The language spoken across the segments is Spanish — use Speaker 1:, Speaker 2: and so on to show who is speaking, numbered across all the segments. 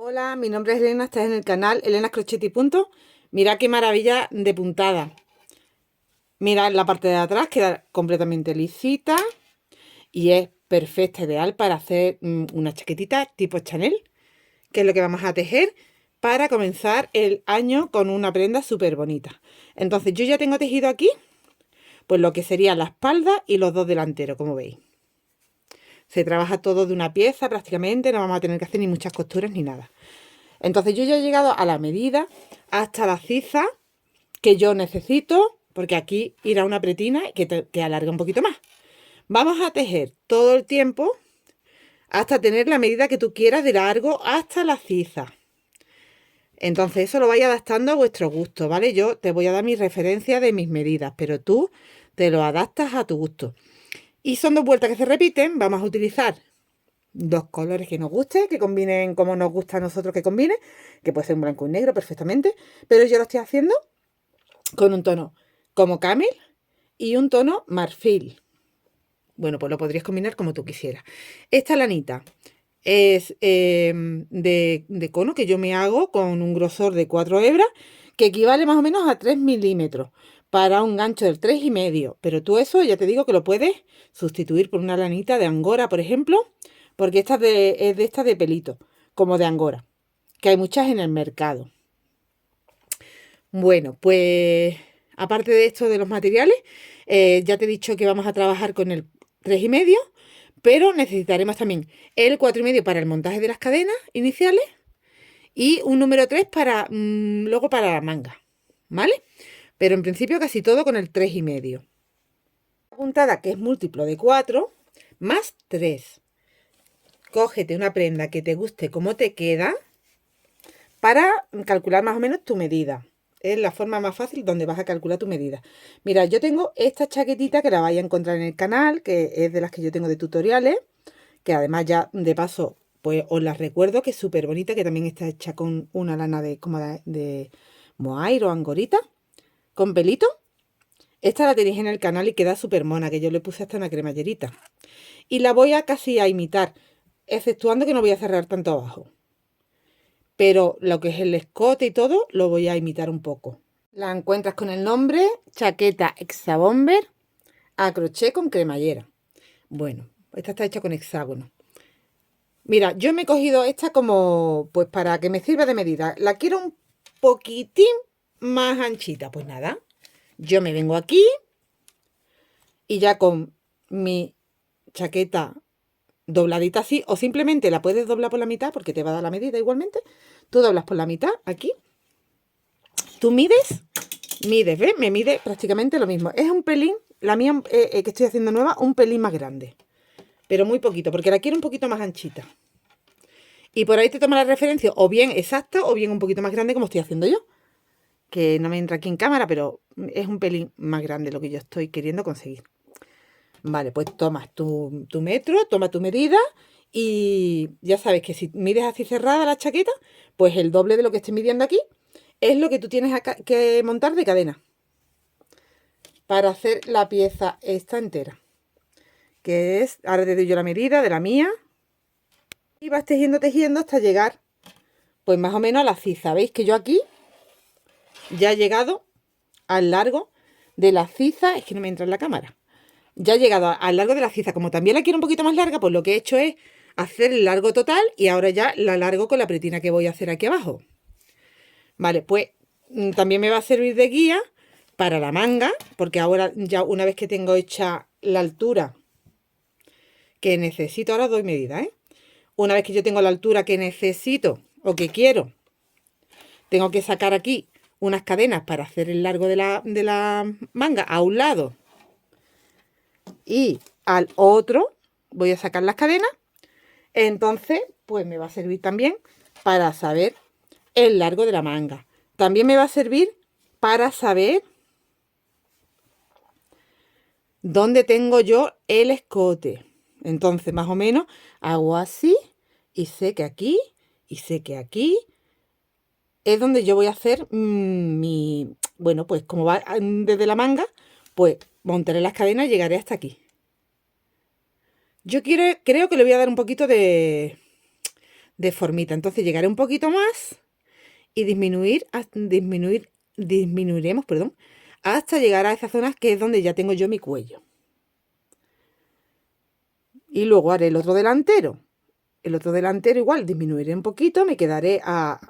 Speaker 1: Hola, mi nombre es Elena, estás en el canal Elena Crocheti. Mira qué maravilla de puntada. Mira la parte de atrás, queda completamente lisita y es perfecta, ideal para hacer una chaquetita tipo Chanel, que es lo que vamos a tejer para comenzar el año con una prenda súper bonita. Entonces yo ya tengo tejido aquí, pues lo que sería la espalda y los dos delanteros, como veis. Se trabaja todo de una pieza prácticamente, no vamos a tener que hacer ni muchas costuras ni nada. Entonces yo ya he llegado a la medida hasta la ciza que yo necesito, porque aquí irá una pretina que alarga un poquito más. Vamos a tejer todo el tiempo hasta tener la medida que tú quieras de largo hasta la ciza. Entonces eso lo vais adaptando a vuestro gusto, ¿vale? Yo te voy a dar mi referencia de mis medidas, pero tú te lo adaptas a tu gusto. Y son dos vueltas que se repiten. Vamos a utilizar dos colores que nos guste, que combinen como nos gusta a nosotros que combine, que puede ser un blanco y negro perfectamente, pero yo lo estoy haciendo con un tono como camel y un tono marfil. Bueno, pues lo podrías combinar como tú quisieras. Esta lanita es de cono que yo me hago con un grosor de 4 hebras, que equivale más o menos a 3 milímetros para un gancho del 3,5. Pero tú eso ya te digo que lo puedes sustituir por una lanita de angora, por ejemplo, porque esta es de estas de pelito, como de angora, que hay muchas en el mercado. Bueno, pues aparte de esto de los materiales, ya te he dicho que vamos a trabajar con el 3,5, pero necesitaremos también el 4,5 para el montaje de las cadenas iniciales y un número 3 para luego para la manga, ¿vale? Pero en principio casi todo con el 3,5. La puntada, que es múltiplo de 4 más 3. Cógete una prenda que te guste cómo te queda para calcular más o menos tu medida. Es la forma más fácil donde vas a calcular tu medida. Mira, yo tengo esta chaquetita que la vais a encontrar en el canal, que es de las que yo tengo de tutoriales, que además ya de paso, pues os la recuerdo, que es súper bonita, que también está hecha con una lana de como de mohair o angorita, con pelito. Esta la tenéis en el canal y queda súper mona, que yo le puse hasta una cremallerita. Y la voy a casi a imitar, exceptuando que no voy a cerrar tanto abajo. Pero lo que es el escote y todo lo voy a imitar un poco. La encuentras con el nombre chaqueta Hexabomber a crochet con cremallera. Bueno, esta está hecha con hexágono. Mira, yo me he cogido esta como, pues para que me sirva de medida. La quiero un poquitín más anchita. Pues nada, yo me vengo aquí y ya con mi chaqueta dobladita así, o simplemente la puedes doblar por la mitad porque te va a dar la medida igualmente. Tú doblas por la mitad aquí. Tú mides, ¿ves? Me mide prácticamente lo mismo. Es un pelín, la mía que estoy haciendo nueva, un pelín más grande. Pero muy poquito, porque la quiero un poquito más anchita. Y por ahí te toma la referencia, o bien exacta, o bien un poquito más grande como estoy haciendo yo. Que no me entra aquí en cámara, pero es un pelín más grande lo que yo estoy queriendo conseguir. Vale, pues tomas tu metro, toma tu medida y ya sabes que si mides así cerrada la chaqueta, pues el doble de lo que estoy midiendo aquí es lo que tú tienes que montar de cadena para hacer la pieza esta entera. Que es, ahora te doy yo la medida de la mía y vas tejiendo, tejiendo hasta llegar pues más o menos a la ciza. ¿Veis que yo aquí ya he llegado al largo de la ciza? Es que no me entra en la cámara. Ya he llegado al largo de la ciza. Como también la quiero un poquito más larga, pues lo que he hecho es hacer el largo total y ahora ya la largo con la pretina que voy a hacer aquí abajo. Vale, pues también me va a servir de guía para la manga, porque ahora ya una vez que tengo hecha la altura que necesito, ahora doy medida, ¿eh? Una vez que yo tengo la altura que necesito o que quiero, tengo que sacar aquí unas cadenas para hacer el largo de la manga a un lado y al otro voy a sacar las cadenas. Entonces, pues me va a servir también para saber el largo de la manga. También me va a servir para saber dónde tengo yo el escote. Entonces, más o menos, hago así y sé que aquí y sé que aquí es donde yo voy a hacer mi... Bueno, pues como va desde la manga, pues montaré las cadenas y llegaré hasta aquí. Yo creo que le voy a dar un poquito de de formita. Entonces llegaré un poquito más y disminuiremos, perdón, hasta llegar a esa zona que es donde ya tengo yo mi cuello. Y luego haré el otro delantero. El otro delantero igual disminuiré un poquito, me quedaré hasta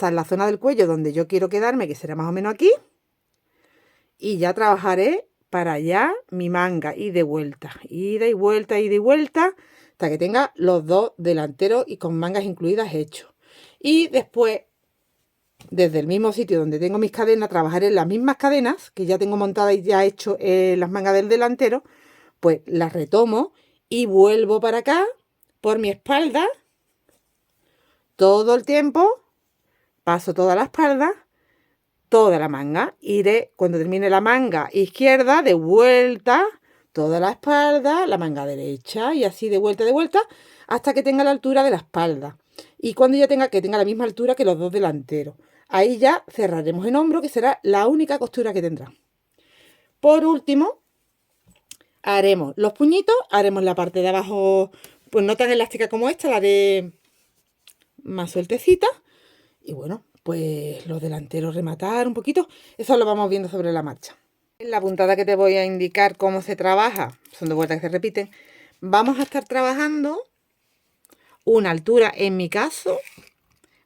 Speaker 1: en la zona del cuello donde yo quiero quedarme, que será más o menos aquí. Y ya trabajaré para allá mi manga y de vuelta, ida y vuelta, hasta que tenga los dos delanteros y con mangas incluidas hechos. Y después, desde el mismo sitio donde tengo mis cadenas, trabajaré en las mismas cadenas que ya tengo montadas y ya he hecho las mangas del delantero, pues las retomo y vuelvo para acá por mi espalda todo el tiempo, paso toda la espalda, toda la manga. Iré, cuando termine la manga izquierda, de vuelta, toda la espalda, la manga derecha y así de vuelta, hasta que tenga la altura de la espalda. Y cuando ya tenga la misma altura que los dos delanteros. Ahí ya cerraremos en hombro, que será la única costura que tendrá. Por último, haremos los puñitos, haremos la parte de abajo, pues no tan elástica como esta, la haré más sueltecita. Y bueno, pues los delanteros rematar un poquito, eso lo vamos viendo sobre la marcha. En la puntada que te voy a indicar cómo se trabaja, son dos vueltas que se repiten, vamos a estar trabajando una altura, en mi caso,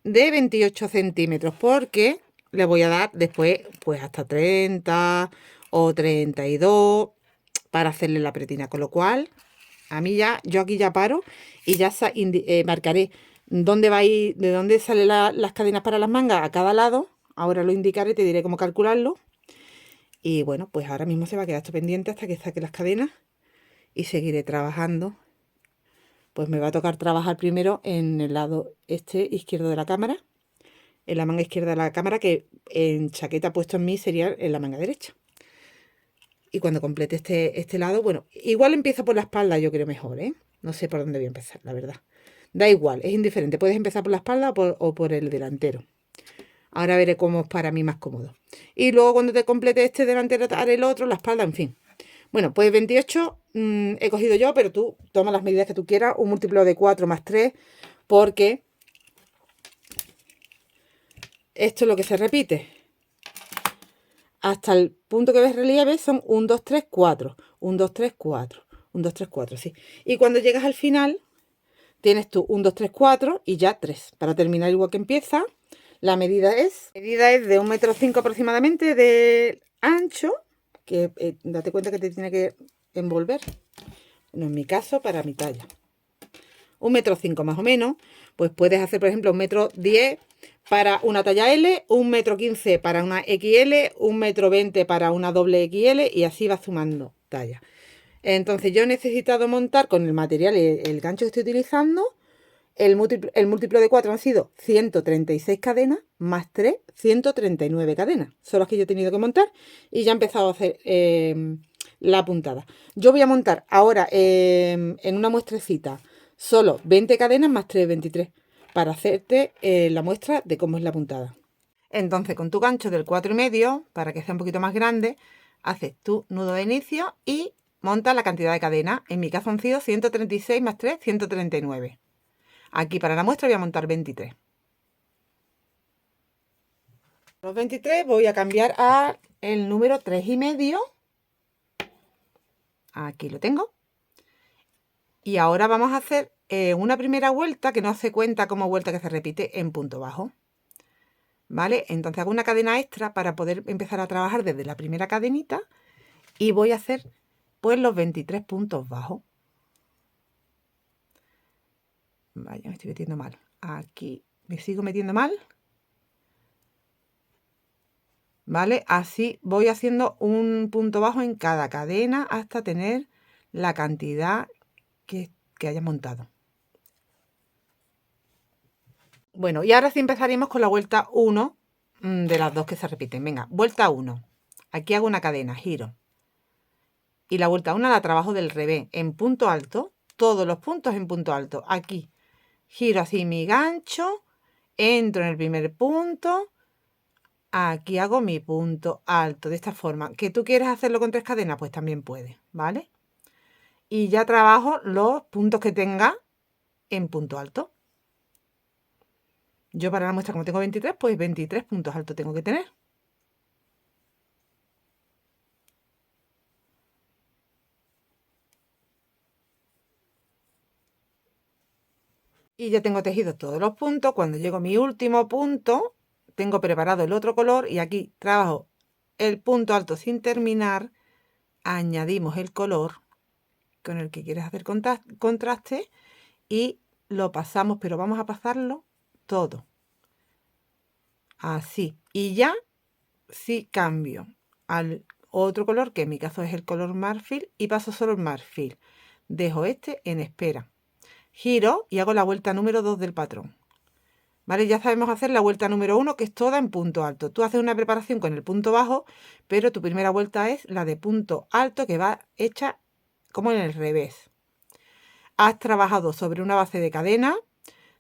Speaker 1: de 28 centímetros, porque le voy a dar después pues hasta 30 o 32 para hacerle la pretina, con lo cual a mí ya, yo aquí ya paro y ya marcaré dónde va a ir, de dónde salen las cadenas para las mangas a cada lado. Ahora lo indicaré, te diré cómo calcularlo. Y bueno, pues ahora mismo se va a quedar esto pendiente hasta que saque las cadenas y seguiré trabajando. Pues me va a tocar trabajar primero en el lado izquierdo de la cámara, en la manga izquierda de la cámara, que en chaqueta puesto en mí sería en la manga derecha. Y cuando complete este lado, bueno, igual empiezo por la espalda, yo creo mejor, ¿eh? No sé por dónde voy a empezar, la verdad. Da igual, es indiferente. Puedes empezar por la espalda o por el delantero. Ahora veré cómo es para mí más cómodo. Y luego cuando te complete este delantero, haré el otro, la espalda, en fin. Bueno, pues 28 he cogido yo, pero tú toma las medidas que tú quieras. Un múltiplo de 4 más 3, porque esto es lo que se repite. Hasta el punto que ves relieve son 1, 2, 3, 4. 1, 2, 3, 4. 1, 2, 3, 4, sí. Y cuando llegas al final, tienes tú 1, 2, 3, 4 y ya 3. Para terminar igual que empieza, la medida es de 1,5 m aproximadamente de ancho, que date cuenta que te tiene que envolver. Bueno, en mi caso, para mi talla. 1,5 m más o menos, pues puedes hacer, por ejemplo, 1,10 m para una talla L, 1,15 m para una XL, 1,20 m para una doble XL y así vas sumando tallas. Entonces yo he necesitado montar con el material, el gancho que estoy utilizando, el múltiplo de 4 han sido 136 cadenas, más 3, 139 cadenas. Son las que yo he tenido que montar y ya he empezado a hacer la puntada. Yo voy a montar ahora en una muestrecita solo 20 cadenas más 3, 23, para hacerte la muestra de cómo es la puntada. Entonces, con tu gancho del 4,5, para que sea un poquito más grande, haces tu nudo de inicio y montas la cantidad de cadenas. En mi caso han sido 136 más 3, 139. Aquí para la muestra voy a montar 23. Los 23 voy a cambiar a el número 3,5. Aquí lo tengo. Y ahora vamos a hacer una primera vuelta que no se cuenta como vuelta que se repite en punto bajo. ¿Vale? Entonces hago una cadena extra para poder empezar a trabajar desde la primera cadenita y voy a hacer pues los 23 puntos bajos. Vaya, me estoy metiendo mal. Aquí me sigo metiendo mal. ¿Vale? Así voy haciendo un punto bajo en cada cadena hasta tener la cantidad que haya montado. Bueno, y ahora sí empezaremos con la vuelta 1 de las dos que se repiten. Venga, vuelta 1. Aquí hago una cadena, giro. Y la vuelta 1 la trabajo del revés, en punto alto. Todos los puntos en punto alto. Aquí giro así mi gancho, entro en el primer punto. Aquí hago mi punto alto de esta forma. ¿Que tú quieres hacerlo con 3 cadenas? Pues también puedes, ¿vale? Y ya trabajo los puntos que tenga en punto alto. Yo para la muestra, como tengo 23, pues 23 puntos altos tengo que tener. Y ya tengo tejidos todos los puntos. Cuando llego a mi último punto, tengo preparado el otro color y aquí trabajo el punto alto sin terminar. Añadimos el color con el que quieres hacer contraste y lo pasamos, pero vamos a pasarlo todo. Así. Y ya sí cambio al otro color, que en mi caso es el color marfil, y paso solo el marfil. Dejo este en espera. Giro y hago la vuelta número 2 del patrón. ¿Vale? Ya sabemos hacer la vuelta número 1, que es toda en punto alto. Tú haces una preparación con el punto bajo, pero tu primera vuelta es la de punto alto, que va hecha como en el revés. Has trabajado sobre una base de cadena,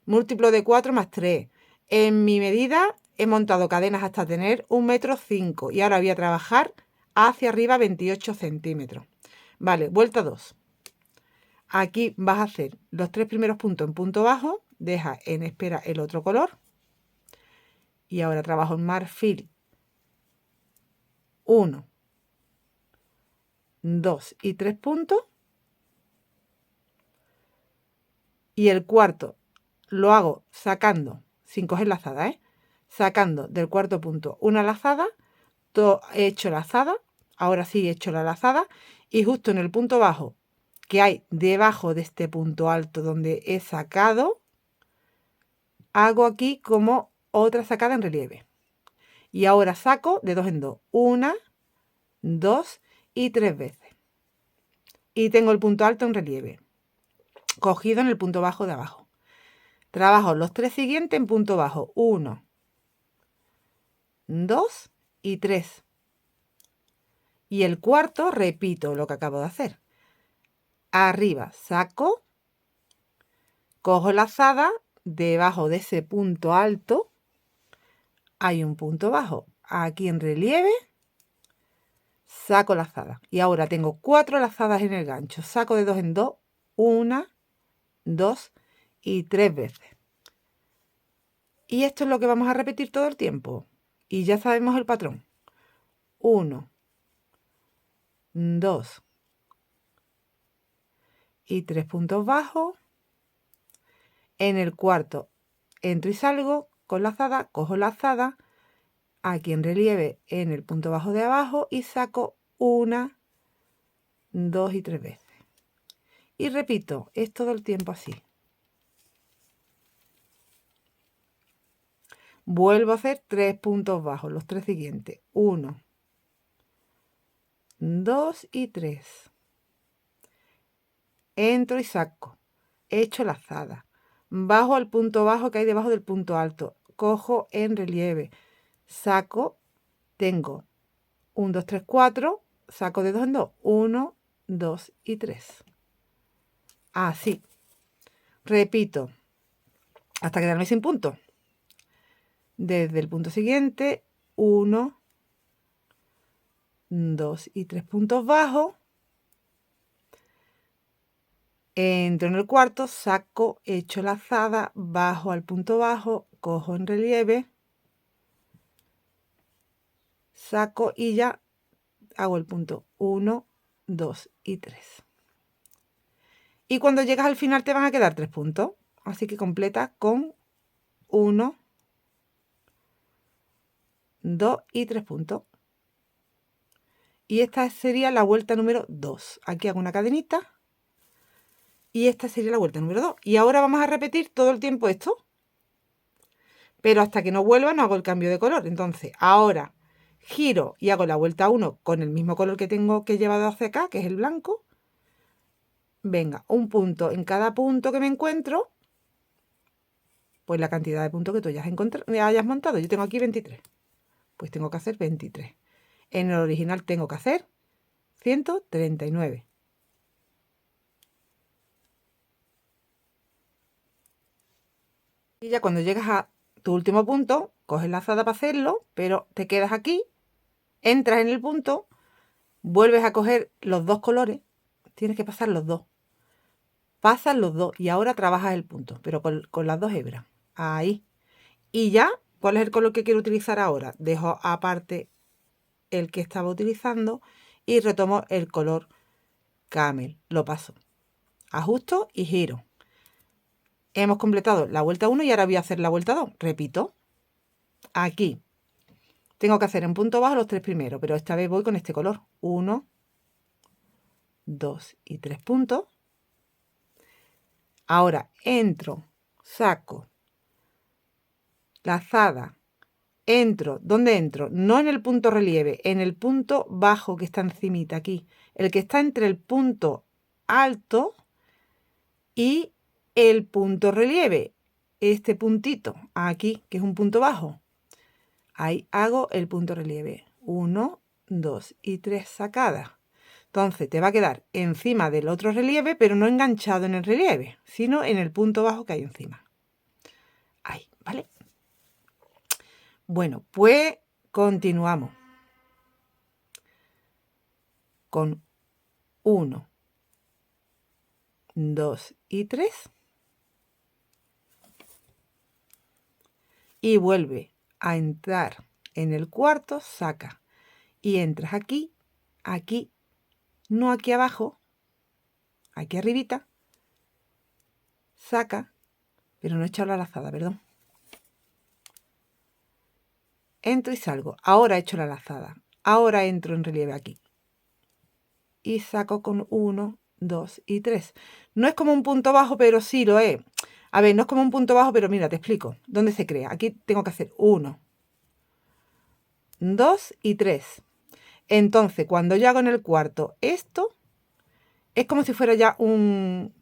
Speaker 1: múltiplo de 4 más 3. En mi medida he montado cadenas hasta tener 1,5 m y ahora voy a trabajar hacia arriba 28 centímetros. Vale, vuelta 2. Aquí vas a hacer los 3 primeros puntos en punto bajo, deja en espera el otro color y ahora trabajo en marfil 1, 2 y 3 puntos, y el cuarto lo hago sacando, sin coger lazada, sacando del cuarto punto una lazada. He hecho lazada, ahora sí he hecho la lazada, y justo en el punto bajo que hay debajo de este punto alto donde he sacado, hago aquí como otra sacada en relieve. Y ahora saco de 2 en 2, 1, 2 y 3 veces. Y tengo el punto alto en relieve, cogido en el punto bajo de abajo. Trabajo los 3 siguientes en punto bajo, 1, 2 y 3. Y el cuarto repito lo que acabo de hacer. Arriba saco, cojo lazada, debajo de ese punto alto hay un punto bajo. Aquí en relieve saco lazada. Y ahora tengo 4 lazadas en el gancho. Saco de 2 en 2, 1, 2 y 3 veces. Y esto es lo que vamos a repetir todo el tiempo. Y ya sabemos el patrón. 1, 2 y 3 puntos bajos. En el cuarto entro y salgo con lazada, cojo lazada, aquí en relieve en el punto bajo de abajo y saco 1, 2 y 3 veces. Y repito, es todo el tiempo así. Vuelvo a hacer 3 puntos bajos, los 3 siguientes. 1, 2 y 3. Entro y saco. Echo lazada. Bajo al punto bajo que hay debajo del punto alto. Cojo en relieve. Saco. Tengo 1, 2, 3, 4. Saco de 2 en 2. 1, 2 y 3. Así. Repito hasta quedarme sin punto. Desde el punto siguiente, 1, 2 y 3 puntos bajos. Entro en el cuarto, saco, echo lazada, bajo al punto bajo, cojo en relieve, saco y ya hago el punto 1, 2 y 3. Y cuando llegas al final te van a quedar 3 puntos. Así que completa con 1, 2 y 3 puntos. Y esta sería la vuelta número 2. Aquí hago una cadenita. Y esta sería la vuelta número 2. Y ahora vamos a repetir todo el tiempo esto. Pero hasta que no vuelva no hago el cambio de color. Entonces, ahora giro y hago la vuelta 1 con el mismo color que tengo que he llevado hacia acá, que es el blanco. Venga, un punto en cada punto que me encuentro. Pues la cantidad de puntos que tú hayas montado. Yo tengo aquí 23. Pues tengo que hacer 23. En el original tengo que hacer 139. Y ya cuando llegas a tu último punto, coges la lazada para hacerlo, pero te quedas aquí, entras en el punto, vuelves a coger los dos colores, tienes que pasar los dos. Pasas los dos y ahora trabajas el punto, pero con las dos hebras. Ahí. Y ya, ¿cuál es el color que quiero utilizar ahora? Dejo aparte el que estaba utilizando y retomo el color camel. Lo paso, ajusto y giro. Hemos completado la vuelta 1 y ahora voy a hacer la vuelta 2. Repito, aquí tengo que hacer en punto bajo los 3 primeros, pero esta vez voy con este color. 1, 2 y 3 puntos. Ahora entro, saco, lazada, entro. ¿Dónde entro? No en el punto relieve, en el punto bajo que está encimita aquí. El que está entre el punto alto y el punto relieve. Este puntito aquí, que es un punto bajo. Ahí hago el punto relieve. 1, 2 y 3 sacadas. Entonces te va a quedar encima del otro relieve, pero no enganchado en el relieve, sino en el punto bajo que hay encima. Ahí, ¿vale? Bueno, pues continuamos con 1, 2 y 3. Y vuelve a entrar en el cuarto, saca. Y entras aquí, aquí, no aquí abajo, aquí arribita, saca, pero no he echado la lazada, perdón. Entro y salgo. Ahora he hecho la lazada. Ahora entro en relieve aquí. Y saco con 1, 2 y 3. No es como un punto bajo, pero sí lo es. A ver, no es como un punto bajo, pero mira, te explico. ¿Dónde se crea? Aquí tengo que hacer 1, 2 y 3. Entonces, cuando yo hago en el cuarto esto, es como si fuera ya un...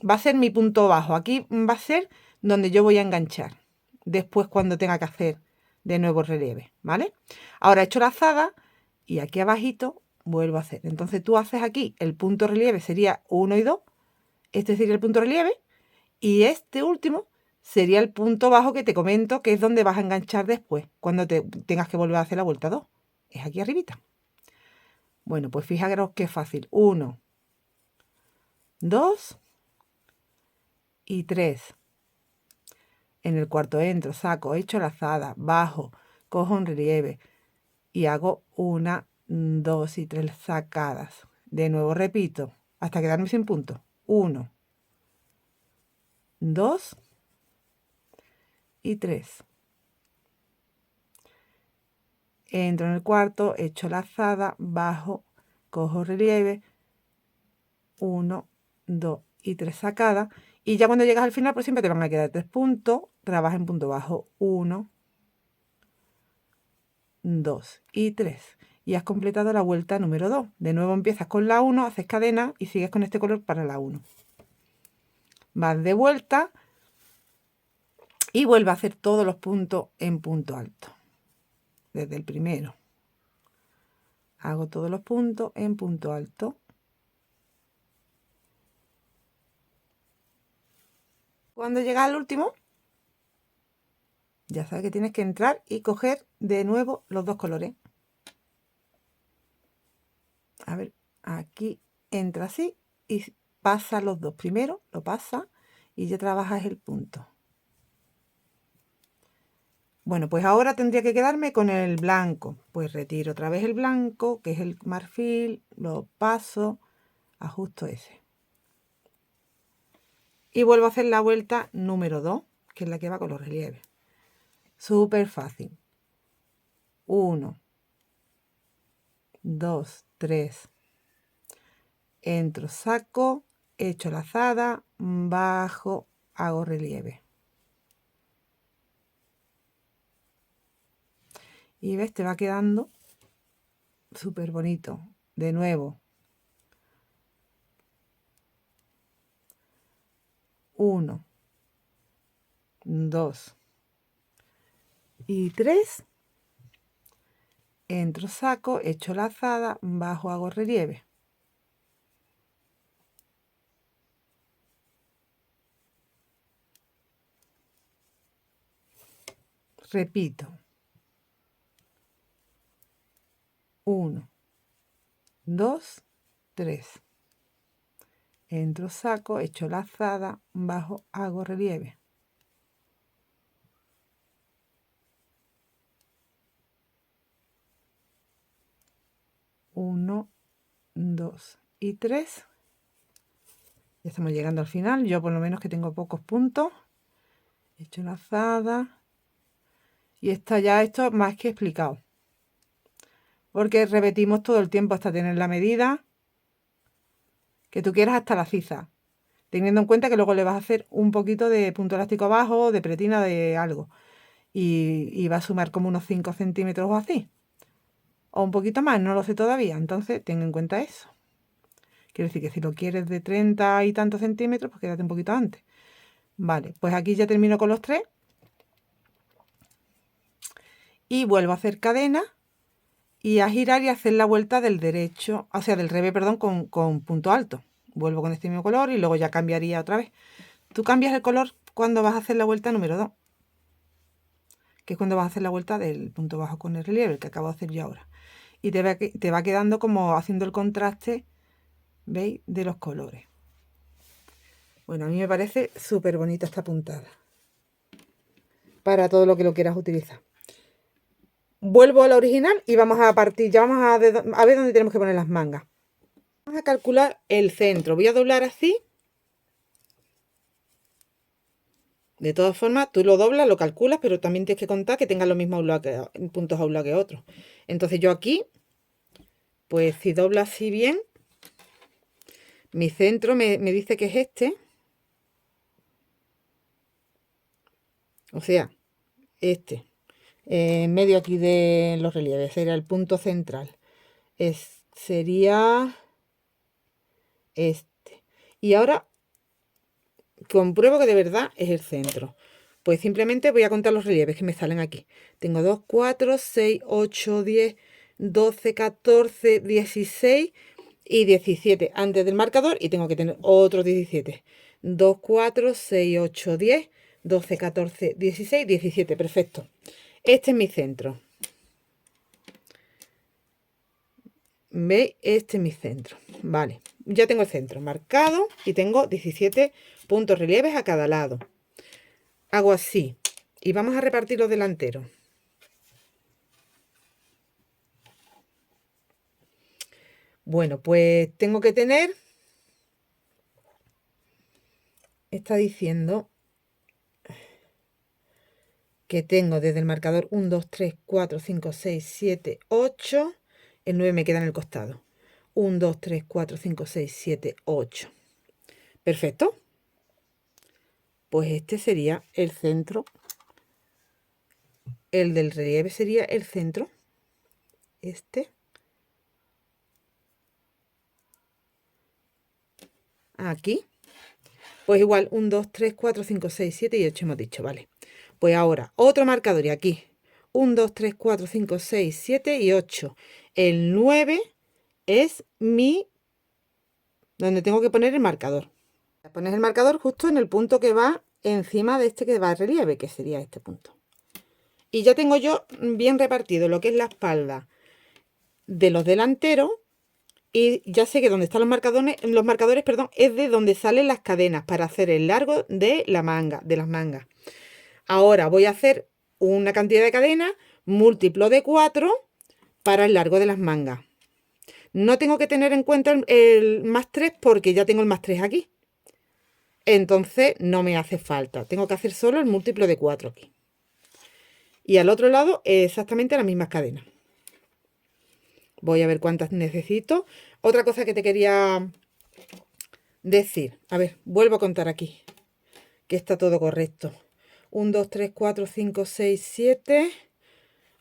Speaker 1: Va a ser mi punto bajo. Aquí va a ser donde yo voy a enganchar. Después cuando tenga que hacer de nuevo relieve, ¿vale? Ahora he hecho lazada y aquí abajito vuelvo a hacer. Entonces tú haces aquí el punto relieve, sería 1 y 2. Este sería el punto relieve. Y este último sería el punto bajo que te comento, que es donde vas a enganchar después, cuando te tengas que volver a hacer la vuelta 2. Es aquí arribita. Bueno, pues fijaros qué fácil. 1, 2 y 3. En el cuarto entro, saco, echo lazada, bajo, cojo un relieve y hago 1, 2 y 3 sacadas. De nuevo repito, hasta quedarme sin punto. 1, 2 y 3. Entro en el cuarto, echo lazada, bajo, cojo relieve, 1, 2 y 3 sacadas. Y ya cuando llegas al final, pues siempre te van a quedar 3 puntos. Trabaja en punto bajo, 1, 2 y 3. Y has completado la vuelta número 2. De nuevo empiezas con la 1, haces cadena y sigues con este color para la 1. Vas de vuelta y vuelves a hacer todos los puntos en punto alto. Desde el primero. Hago todos los puntos en punto alto. Cuando llegas al último, ya sabes que tienes que entrar y coger de nuevo los dos colores. A ver, aquí entra así y pasa los dos. Primero lo pasa y ya trabajas el punto. Bueno, pues ahora tendría que quedarme con el blanco. Pues retiro otra vez el blanco, que es el marfil, lo paso, ajusto ese. Y vuelvo a hacer la vuelta número 2, que es la que va con los relieves. Súper fácil. 1, 2, 3. Entro, saco, echo lazada, bajo, hago relieve. Y ves, te va quedando súper bonito. De nuevo. 1, 2 y 3. Entro, saco, echo lazada, bajo, hago relieve. Repito. 1, 2, 3. Entro, saco, echo lazada, bajo, hago relieve. 1, 2 y 3. Ya estamos llegando al final. Yo por lo menos que tengo pocos puntos. He hecho lazada. Y está ya esto más que explicado. Porque repetimos todo el tiempo hasta tener la medida que tú quieras hasta la ciza. Teniendo en cuenta que luego le vas a hacer un poquito de punto elástico abajo, de pretina, de algo. Y va a sumar como unos 5 centímetros o así. O un poquito más, no lo sé todavía. Entonces, ten en cuenta eso. Quiere decir que si lo quieres de 30 y tantos centímetros, pues quédate un poquito antes. Vale, pues aquí ya termino con los 3. Y vuelvo a hacer cadena y a girar y hacer la vuelta del derecho, o sea, del revés, perdón, con punto alto. Vuelvo con este mismo color y luego ya cambiaría otra vez. Tú cambias el color cuando vas a hacer la vuelta número 2, que es cuando vas a hacer la vuelta del punto bajo con el relieve, el que acabo de hacer yo ahora. Y te va quedando como haciendo el contraste, ¿veis?, de los colores. Bueno, a mí me parece súper bonita esta puntada. Para todo lo que lo quieras utilizar. Vuelvo a la original y vamos a partir, ya vamos a ver dónde tenemos que poner las mangas. Vamos a calcular el centro. Voy a doblar así. De todas formas, tú lo doblas, lo calculas, pero también tienes que contar que tengan los mismos puntos a un lado que otro. Entonces yo aquí, pues si doblo así bien, mi centro me dice que es este. O sea, este. En medio aquí de los relieves sería el punto central. Sería este. Y ahora compruebo que de verdad es el centro. Pues simplemente voy a contar los relieves que me salen aquí. Tengo 2, 4, 6, 8, 10, 12, 14, 16 y 17 antes del marcador y tengo que tener otros 17. 2, 4, 6, 8, 10, 12, 14, 16, 17. Perfecto. Este es mi centro. ¿Veis? Este es mi centro. Vale. Ya tengo el centro marcado y tengo 17 puntos relieves a cada lado. Hago así y vamos a repartir los delanteros. Bueno, pues tengo que tener, está diciendo que tengo desde el marcador 1, 2, 3, 4, 5, 6, 7, 8. El 9 me queda en el costado. 1, 2, 3, 4, 5, 6, 7, 8. Perfecto. Pues este sería el centro. El del relieve sería el centro. Este. Aquí. Pues igual, 1, 2, 3, 4, 5, 6, 7 y 8 hemos dicho, vale. Pues ahora, otro marcador y aquí. 1, 2, 3, 4, 5, 6, 7 y 8. El 9 es donde tengo que poner el marcador. Pones el marcador justo en el punto que va encima de este que va a relieve, que sería este punto. Y ya tengo yo bien repartido lo que es la espalda de los delanteros. Y ya sé que donde están los marcadores, perdón, es de donde salen las cadenas para hacer el largo de la manga, de las mangas. Ahora voy a hacer una cantidad de cadenas múltiplo de 4 para el largo de las mangas. No tengo que tener en cuenta el más 3 porque ya tengo el más 3 aquí. Entonces no me hace falta. Tengo que hacer solo el múltiplo de 4 aquí. Y al otro lado exactamente las mismas cadenas. Voy a ver cuántas necesito. Otra cosa que te quería decir. A ver, vuelvo a contar aquí. Que está todo correcto. 1, 2, 3, 4, 5, 6, 7,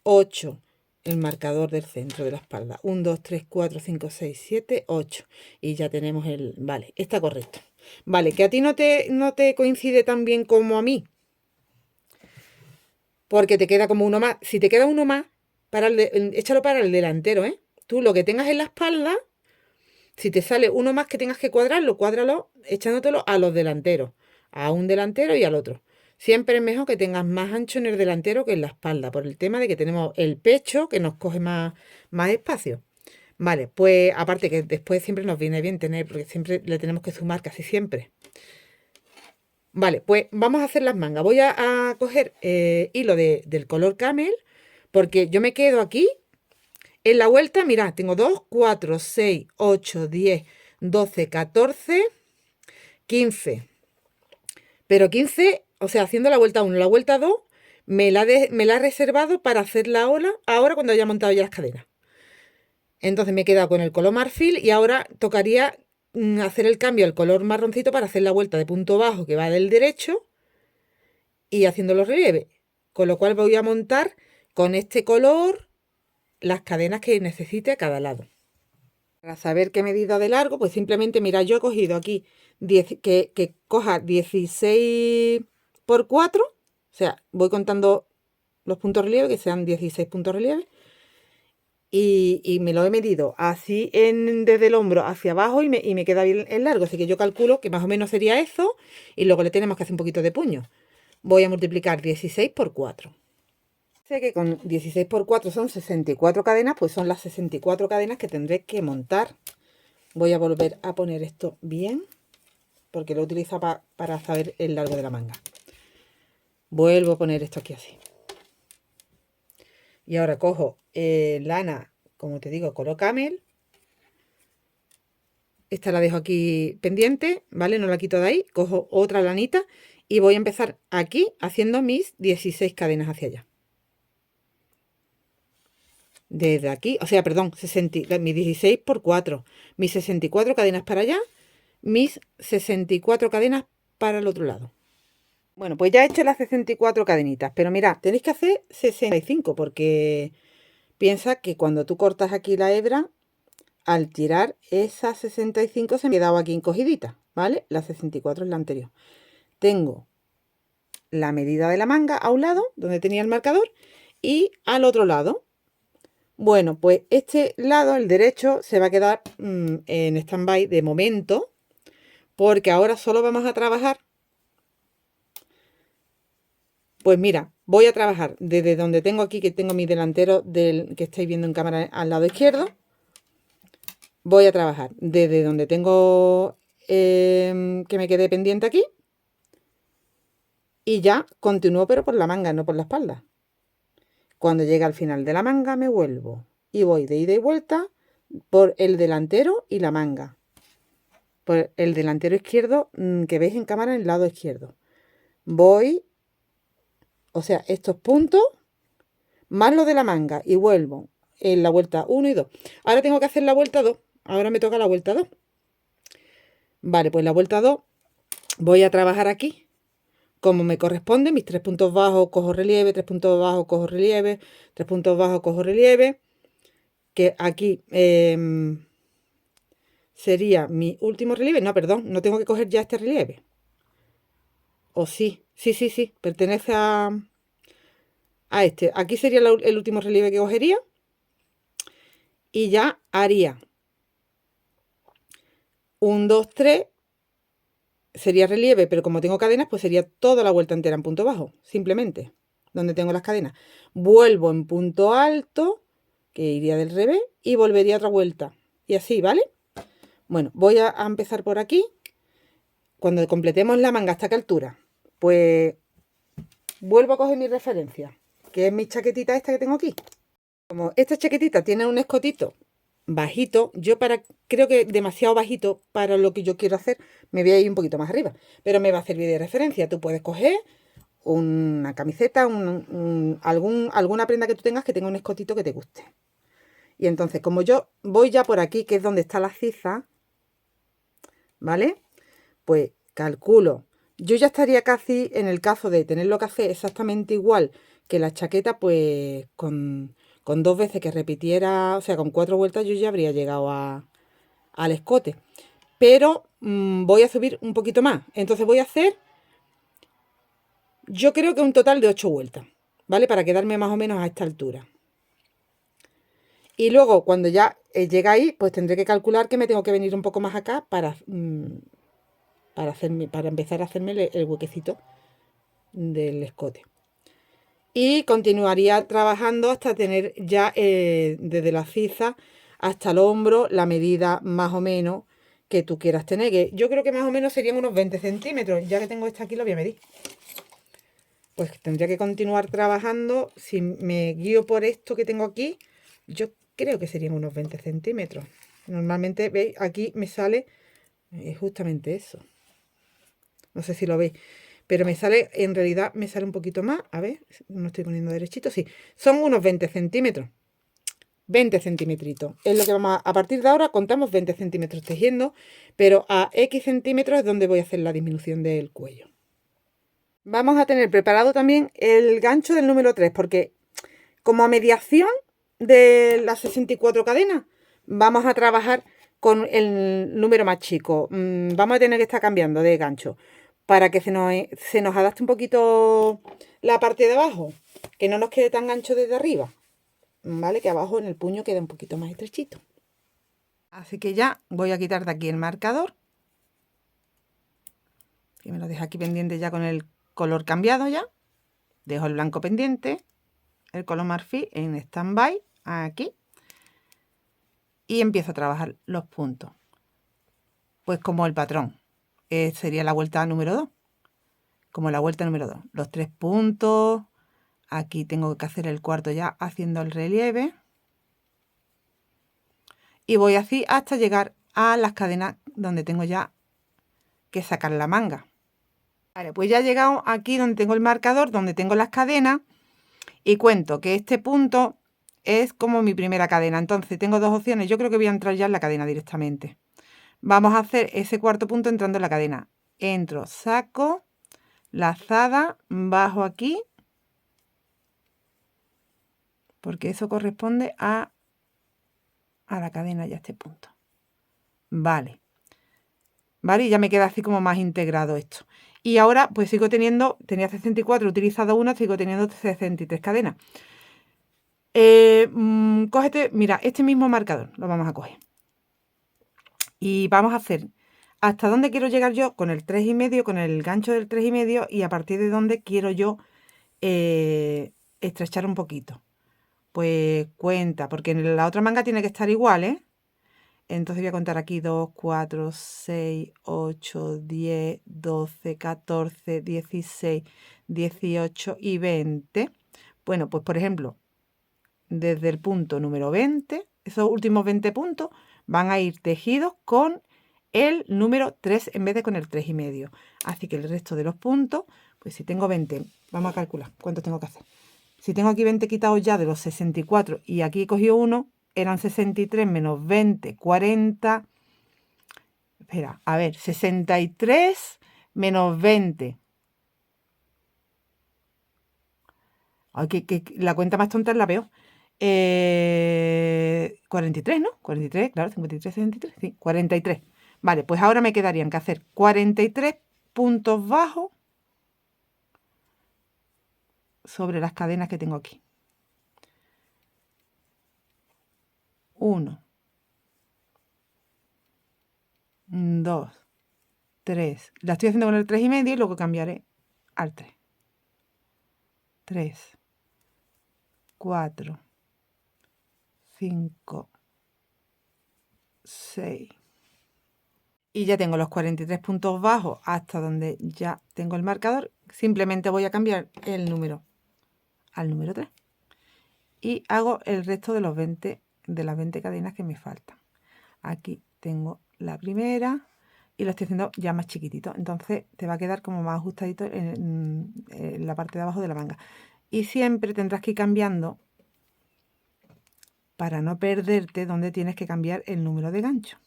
Speaker 1: 8. El marcador del centro de la espalda. 1, 2, 3, 4, 5, 6, 7, 8. Y ya tenemos el... Vale, está correcto. Vale, que a ti no te coincide tan bien como a mí. Porque te queda como uno más. Si te queda uno más, échalo para el delantero, ¿eh? Tú lo que tengas en la espalda, si te sale uno más que tengas que cuadrarlo, cuádralo echándotelo a los delanteros. A un delantero y al otro. Siempre es mejor que tengas más ancho en el delantero que en la espalda, por el tema de que tenemos el pecho que nos coge más espacio. Vale, pues aparte que después siempre nos viene bien tener, porque siempre le tenemos que sumar casi siempre. Vale, pues vamos a hacer las mangas. Voy a coger hilo del color camel, porque yo me quedo aquí En la vuelta, mirad, tengo 2, 4, 6, 8, 10, 12, 14, 15. Pero 15, o sea, haciendo la vuelta 1, la vuelta 2, me la he reservado para hacerla ahora cuando haya montado ya las cadenas. Entonces me he quedado con el color marfil y ahora tocaría hacer el cambio al color marroncito para hacer la vuelta de punto bajo que va del derecho y haciendo los relieves. Con lo cual voy a montar con este color las cadenas que necesite a cada lado. Para saber qué medida de largo, pues simplemente, mira, yo he cogido aquí que coja 16 por 4, o sea, voy contando los puntos de relieve, que sean 16 puntos de relieve, y me lo he medido así desde el hombro hacia abajo y me queda bien el largo, así que yo calculo que más o menos sería eso, y luego le tenemos que hacer un poquito de puño. Voy a multiplicar 16 por 4. Sé que con 16 por 4 son 64 cadenas, pues son las 64 cadenas que tendré que montar. Voy a volver a poner esto bien, porque lo utilizo para saber el largo de la manga. Vuelvo a poner esto aquí así. Y ahora cojo lana, como te digo, color camel. Esta la dejo aquí pendiente, ¿vale? No la quito de ahí. Cojo otra lanita y voy a empezar aquí haciendo mis 16 cadenas hacia allá. Desde aquí, o sea, perdón, mis 16 por 4, mis 64 cadenas para allá, mis 64 cadenas para el otro lado. Bueno, pues ya he hecho las 64 cadenitas, pero mirad, tenéis que hacer 65 porque piensa que cuando tú cortas aquí la hebra, al tirar esas 65 se me ha quedado aquí encogidita, ¿vale? La 64 es la anterior. Tengo la medida de la manga a un lado, donde tenía el marcador, y al otro lado. Bueno, pues este lado, el derecho, se va a quedar en stand-by de momento, porque ahora solo vamos a trabajar. Pues mira, voy a trabajar desde donde tengo aquí, que tengo mi delantero del que estáis viendo en cámara al lado izquierdo. Voy a trabajar desde donde tengo que me quede pendiente aquí. Y ya continúo, pero por la manga, no por la espalda. Cuando llegue al final de la manga me vuelvo y voy de ida y vuelta por el delantero y la manga. Por el delantero izquierdo que veis en cámara en el lado izquierdo. Voy, o sea, estos puntos más lo de la manga y vuelvo en la vuelta 1 y 2. Ahora tengo que hacer la vuelta 2. Ahora me toca la vuelta 2. Vale, pues la vuelta 2 voy a trabajar aquí como me corresponde, mis 3 puntos bajos cojo relieve, 3 puntos bajos cojo relieve, 3 puntos bajos cojo relieve, que aquí sería mi último relieve. No, perdón, no tengo que coger ya este relieve. O sí, sí, pertenece a este. Aquí sería el último relieve que cogería y ya haría 1, 2, 3, sería relieve, pero como tengo cadenas, pues sería toda la vuelta entera en punto bajo, simplemente, donde tengo las cadenas. Vuelvo en punto alto, que iría del revés, y volvería otra vuelta. Y así, ¿vale? Bueno, voy a empezar por aquí. Cuando completemos la manga, ¿hasta qué altura? Pues vuelvo a coger mi referencia, que es mi chaquetita esta que tengo aquí. Como esta chaquetita tiene un escotito bajito, creo que demasiado bajito para lo que yo quiero hacer, me voy a ir un poquito más arriba, pero me va a servir de referencia. Tú puedes coger una camiseta, alguna prenda que tú tengas que tenga un escotito que te guste. Y entonces, como yo voy ya por aquí, que es donde está la ciza, ¿vale? Pues calculo. Yo ya estaría casi en el caso de tenerlo que hacer exactamente igual que la chaqueta, pues con 2 veces que repitiera, o sea, con 4 vueltas yo ya habría llegado al escote. Pero voy a subir un poquito más. Entonces voy a hacer, yo creo que un total de 8 vueltas, ¿vale? Para quedarme más o menos a esta altura. Y luego, cuando ya llegue ahí, pues tendré que calcular que me tengo que venir un poco más acá para empezar a hacerme el huequecito del escote. Y continuaría trabajando hasta tener ya desde la ciza hasta el hombro la medida más o menos que tú quieras tener, que yo creo que más o menos serían unos 20 centímetros. Ya que tengo esta aquí, lo voy a medir. Pues tendría que continuar trabajando. Si me guío por esto que tengo aquí, yo creo que serían unos 20 centímetros. Normalmente, veis, aquí me sale justamente eso. No sé si lo veis, pero me sale, en realidad me sale un poquito más. A ver, no estoy poniendo derechito, sí. Son unos 20 centímetros. 20 centímetros. Es lo que vamos a partir de ahora contamos 20 centímetros tejiendo, pero a X centímetros es donde voy a hacer la disminución del cuello. Vamos a tener preparado también el gancho del número 3, porque como a mediación de las 64 cadenas, vamos a trabajar con el número más chico. Vamos a tener que estar cambiando de gancho para que se nos adapte un poquito la parte de abajo, que no nos quede tan ancho desde arriba, ¿vale? Que abajo en el puño quede un poquito más estrechito. Así que ya voy a quitar de aquí el marcador, que me lo deja aquí pendiente ya con el color cambiado ya. Dejo el blanco pendiente, el color marfil en stand-by, aquí. Y empiezo a trabajar los puntos. Pues como el patrón, sería la vuelta número 2. Como la vuelta número 2. Los 3 puntos. Aquí tengo que hacer el cuarto ya haciendo el relieve. Y voy así hasta llegar a las cadenas donde tengo ya que sacar la manga. Vale, pues ya he llegado aquí donde tengo el marcador, donde tengo las cadenas. Y cuento que este punto es como mi primera cadena. Entonces tengo dos opciones. Yo creo que voy a entrar ya en la cadena directamente. Vamos a hacer ese cuarto punto entrando en la cadena. Entro, saco, lazada, bajo aquí, porque eso corresponde a la cadena ya este punto. Vale. Vale, y ya me queda así como más integrado esto. Y ahora pues sigo teniendo, tenía 64, he utilizado una, sigo teniendo 63 cadenas. Cógete, mira, este mismo marcador lo vamos a coger. Y vamos a hacer hasta dónde quiero llegar yo con el 3,5, con el gancho del 3,5 y a partir de dónde quiero yo estrechar un poquito. Pues cuenta, porque en la otra manga tiene que estar igual, ¿eh? Entonces voy a contar aquí 2, 4, 6, 8, 10, 12, 14, 16, 18 y 20. Bueno, pues por ejemplo, desde el punto número 20, esos últimos 20 puntos van a ir tejidos con el número 3 en vez de con el 3,5. Así que el resto de los puntos, pues si tengo 20, vamos a calcular cuánto tengo que hacer. Si tengo aquí 20 quitados ya de los 64 y aquí he cogido uno, eran 63 menos 20, 40. Espera, a ver, 63 menos 20. Ay, que la cuenta más tonta es la peor. 43, ¿no? 43, claro, 53, 63, sí, 43. Vale, pues ahora me quedarían que hacer 43 puntos bajos sobre las cadenas que tengo aquí. 1, 2, 3. La estoy haciendo con el 3,5 y luego cambiaré al 3. 3, 4, 5, 6. Y ya tengo los 43 puntos bajos hasta donde ya tengo el marcador. Simplemente voy a cambiar el número al número 3. Y hago el resto de los 20, de las 20 cadenas que me faltan. Aquí tengo la primera y lo estoy haciendo ya más chiquitito. Entonces te va a quedar como más ajustadito en la parte de abajo de la manga. Y siempre tendrás que ir cambiando para no perderte donde tienes que cambiar el número de gancho.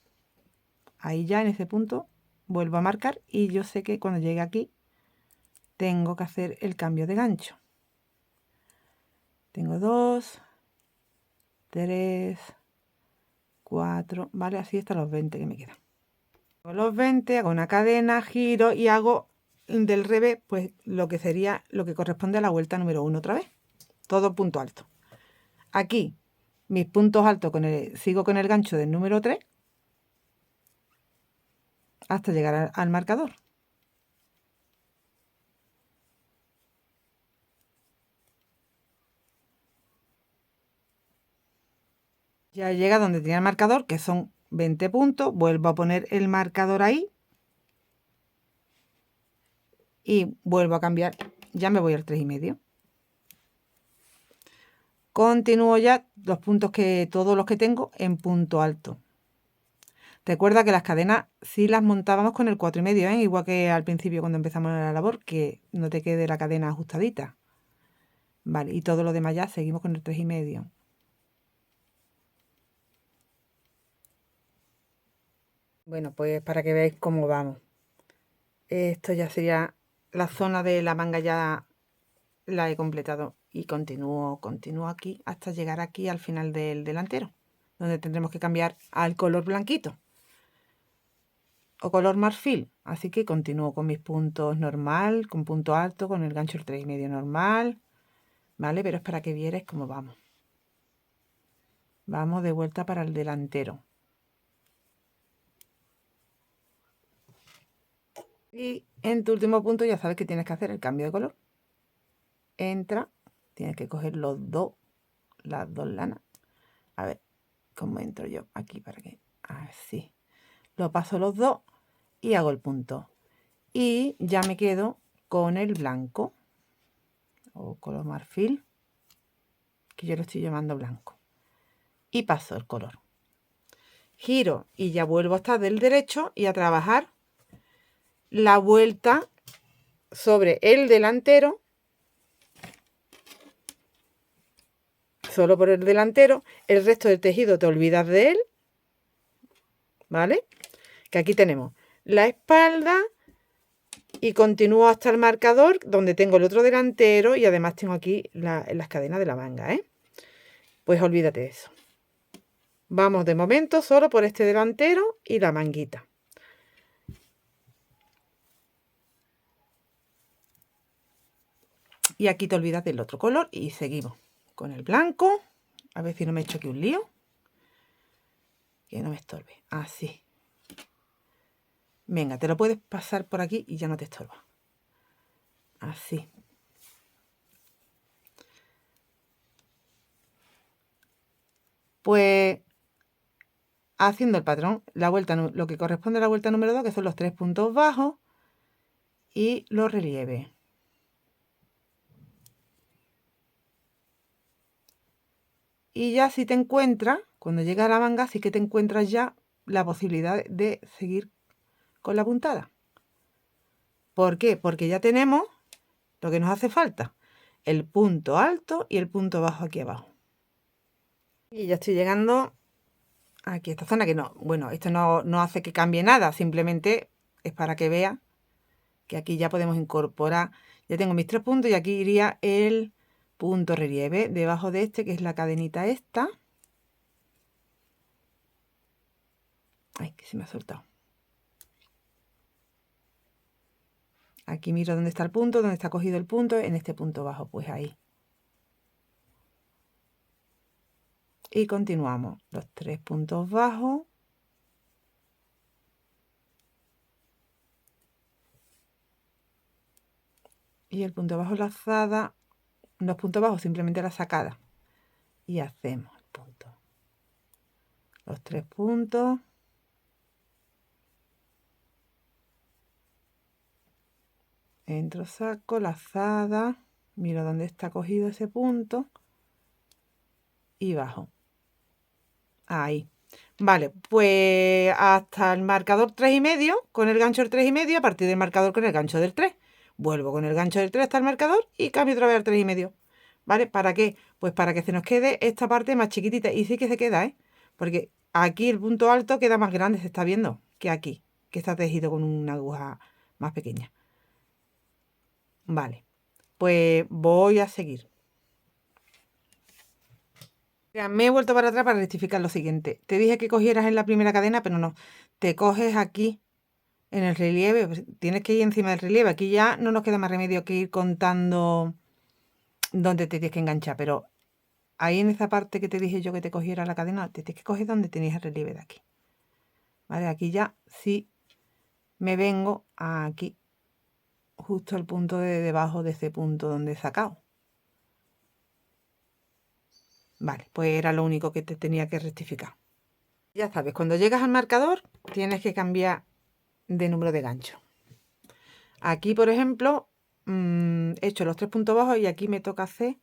Speaker 1: Ahí ya en ese punto vuelvo a marcar y yo sé que cuando llegue aquí tengo que hacer el cambio de gancho. Tengo 2, 3, 4, ¿vale? Así hasta los 20 que me quedan. Con los 20 hago una cadena, giro y hago del revés, pues lo que sería, lo que corresponde a la vuelta número 1 otra vez. Todo punto alto. Aquí, mis puntos altos, sigo con el gancho del número 3 hasta llegar al marcador. Ya llega donde tenía el marcador, que son 20 puntos. Vuelvo a poner el marcador ahí. Y vuelvo a cambiar. Ya me voy al 3,5. Continúo ya los puntos todos los que tengo en punto alto. Recuerda que las cadenas sí las montábamos con el 4,5, ¿eh? Igual que al principio cuando empezamos la labor, que no te quede la cadena ajustadita. Vale, y todo lo demás ya seguimos con el 3,5. Bueno, pues para que veáis cómo vamos. Esto ya sería la zona de la manga, ya la he completado y continúo aquí hasta llegar aquí al final del delantero, donde tendremos que cambiar al color blanquito o color marfil. Así que continúo con mis puntos normal, con punto alto, con el gancho del 3,5 normal, ¿vale? Pero es para que vieres cómo vamos. Vamos de vuelta para el delantero. Y en tu último punto ya sabes que tienes que hacer el cambio de color. Entra, tienes que coger las dos lanas. A ver cómo entro yo aquí para que... Así. Lo paso los dos y hago el punto. Y ya me quedo con el blanco o color marfil, que yo lo estoy llamando blanco. Y paso el color. Giro y ya vuelvo hasta del derecho y a trabajar la vuelta sobre el delantero, solo por el delantero. El resto del tejido te olvidas de él, ¿vale? Que aquí tenemos la espalda y continúo hasta el marcador donde tengo el otro delantero y además tengo aquí las cadenas de la manga, ¿eh? Pues olvídate de eso. Vamos de momento solo por este delantero y la manguita. Y aquí te olvidas del otro color y seguimos con el blanco. A ver si no me he hecho aquí un lío. Que no me estorbe. Así. Venga, te lo puedes pasar por aquí y ya no te estorba. Así. Pues haciendo el patrón, la vuelta, lo que corresponde a la vuelta número 2, que son los 3 puntos bajos y los relieves. Y ya si te encuentras, cuando llegas a la manga, sí que te encuentras ya la posibilidad de seguir con la puntada. ¿Por qué? Porque ya tenemos lo que nos hace falta, el punto alto y el punto bajo aquí abajo. Y ya estoy llegando aquí a esta zona, que no, bueno, esto no hace que cambie nada, simplemente es para que vea que aquí ya podemos incorporar, ya tengo mis 3 puntos y aquí iría el punto relieve debajo de este, que es la cadenita esta. Ay, que se me ha soltado. Aquí miro dónde está el punto, dónde está cogido el punto, en este punto bajo, pues ahí. Y continuamos los 3 puntos bajos. Y el punto bajo lazada, los puntos bajos simplemente la sacada. Y hacemos el punto. Los 3 puntos. Entro, saco, lazada. Miro dónde está cogido ese punto. Y bajo. Ahí. Vale, pues hasta el marcador 3,5, con el gancho del 3,5, a partir del marcador con el gancho del 3. Vuelvo con el gancho del 3 hasta el marcador y cambio otra vez al 3,5. ¿Vale? ¿Para qué? Pues para que se nos quede esta parte más chiquitita. Y sí que se queda, ¿eh? Porque aquí el punto alto queda más grande, se está viendo, que aquí, que está tejido con una aguja más pequeña. Vale, pues voy a seguir. Me he vuelto para atrás para rectificar lo siguiente. Te dije que cogieras en la primera cadena, pero no. Te coges aquí en el relieve. Pues tienes que ir encima del relieve. Aquí ya no nos queda más remedio que ir contando dónde te tienes que enganchar. Pero ahí en esa parte que te dije yo que te cogiera la cadena, te tienes que coger donde tenías el relieve de aquí. Vale, aquí ya sí me vengo aquí, justo al punto de debajo de ese punto donde he sacado. Vale, pues era lo único que te tenía que rectificar. Ya sabes, cuando llegas al marcador tienes que cambiar de número de gancho. Aquí, por ejemplo, he hecho los 3 puntos bajos y aquí me toca hacer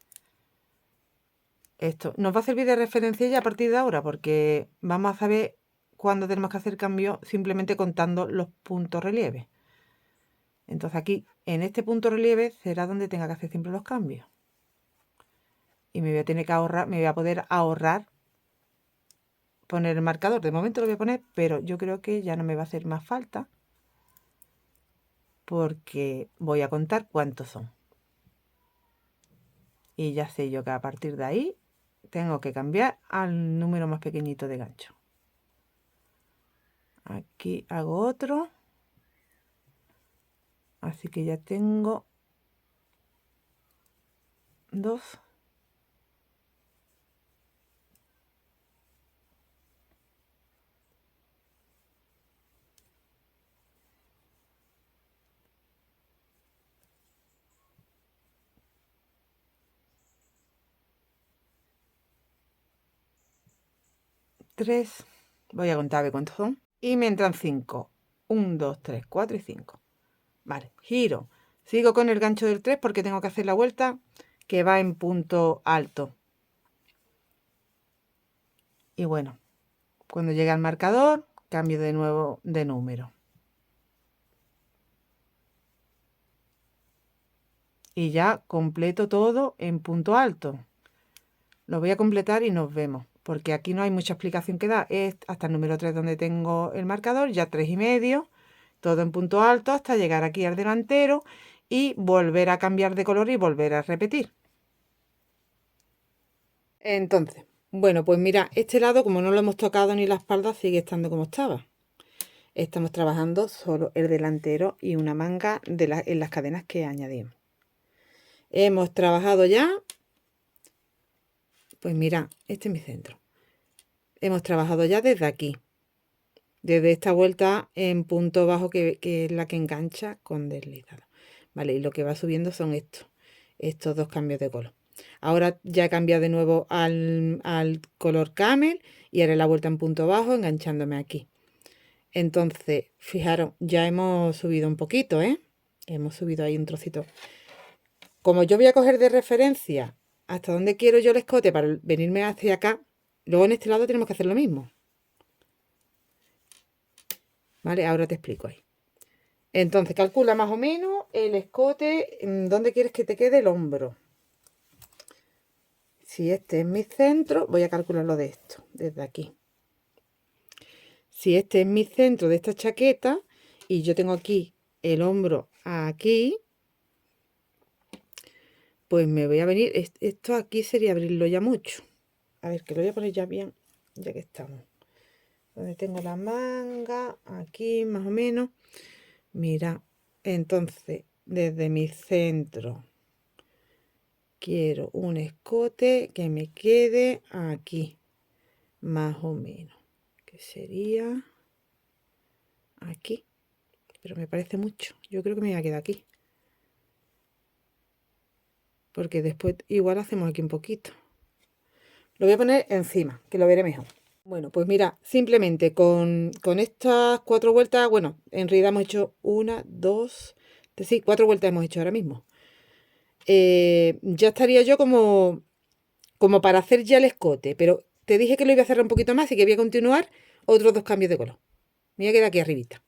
Speaker 1: Esto nos va a servir de referencia ya a partir de ahora, porque vamos a saber cuándo tenemos que hacer cambio simplemente contando los puntos relieve. Entonces aquí, en este punto relieve, será donde tenga que hacer siempre los cambios. Y me voy a tener que ahorrar, me voy a poder ahorrar poner el marcador. De momento lo voy a poner, pero yo creo que ya no me va a hacer más falta, porque voy a contar cuántos son. Y ya sé yo que a partir de ahí tengo que cambiar al número más pequeñito de gancho. Aquí hago otro. Así que ya tengo 2. Tres. Voy a contar a ver cuántos son. Y me entran 5. 1, 2, 3, 4 y 5. Vale, giro. Sigo con el gancho del 3 porque tengo que hacer la vuelta que va en punto alto. Y bueno, cuando llegue al marcador, cambio de nuevo de número. Y ya completo todo en punto alto. Lo voy a completar y nos vemos, porque aquí no hay mucha explicación que dar. Es hasta el número 3 donde tengo el marcador, ya 3,5, todo en punto alto hasta llegar aquí al delantero y volver a cambiar de color y volver a repetir. Entonces, bueno, pues mira, este lado, como no lo hemos tocado ni la espalda, sigue estando como estaba. Estamos trabajando solo el delantero y una manga en las cadenas que añadimos. Hemos trabajado ya, pues mira, este es mi centro. Hemos trabajado ya desde aquí, desde esta vuelta en punto bajo que es la que engancha con deslizado. Vale, y lo que va subiendo son estos dos cambios de color. Ahora ya he cambiado de nuevo al color camel y haré la vuelta en punto bajo enganchándome aquí. Entonces, fijaros, ya hemos subido un poquito, ¿eh? Hemos subido ahí un trocito. Como yo voy a coger de referencia hasta donde quiero yo el escote para venirme hacia acá, luego en este lado tenemos que hacer lo mismo. ¿Vale? Ahora te explico ahí. Entonces, calcula más o menos el escote, dónde quieres que te quede el hombro. Si este es mi centro, voy a calcularlo de esto, desde aquí. Si este es mi centro de esta chaqueta y yo tengo aquí el hombro aquí, pues me voy a venir, esto aquí sería abrirlo ya mucho. A ver, que lo voy a poner ya bien, ya que estamos. Donde tengo la manga, aquí más o menos. Mira, entonces, desde mi centro quiero un escote que me quede aquí, más o menos, que sería aquí, pero me parece mucho. Yo creo que me voy a quedar aquí, porque después igual hacemos aquí un poquito. Lo voy a poner encima, que lo veré mejor. Bueno, pues mira, simplemente con estas 4 vueltas, bueno, en realidad hemos hecho 1, 2, sí, 4 vueltas hemos hecho ahora mismo. Ya estaría yo como para hacer ya el escote, pero te dije que lo iba a cerrar un poquito más y que voy a continuar otros 2 cambios de color. Me voy a quedar aquí arribita.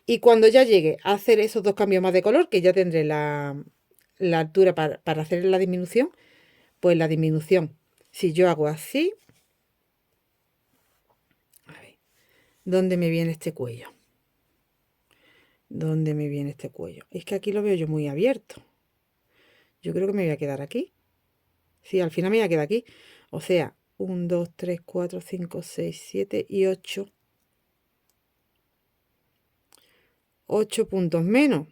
Speaker 1: Y cuando ya llegue a hacer esos 2 cambios más de color, que ya tendré la altura para hacer la disminución, pues la disminución, si yo hago así, a ver, ¿dónde me viene este cuello? ¿Dónde me viene este cuello? Es que aquí lo veo yo muy abierto. Yo creo que me voy a quedar aquí. Sí, al final me voy a quedar aquí. O sea, 1, 2, 3, 4, 5, 6, 7 y 8. 8 puntos menos.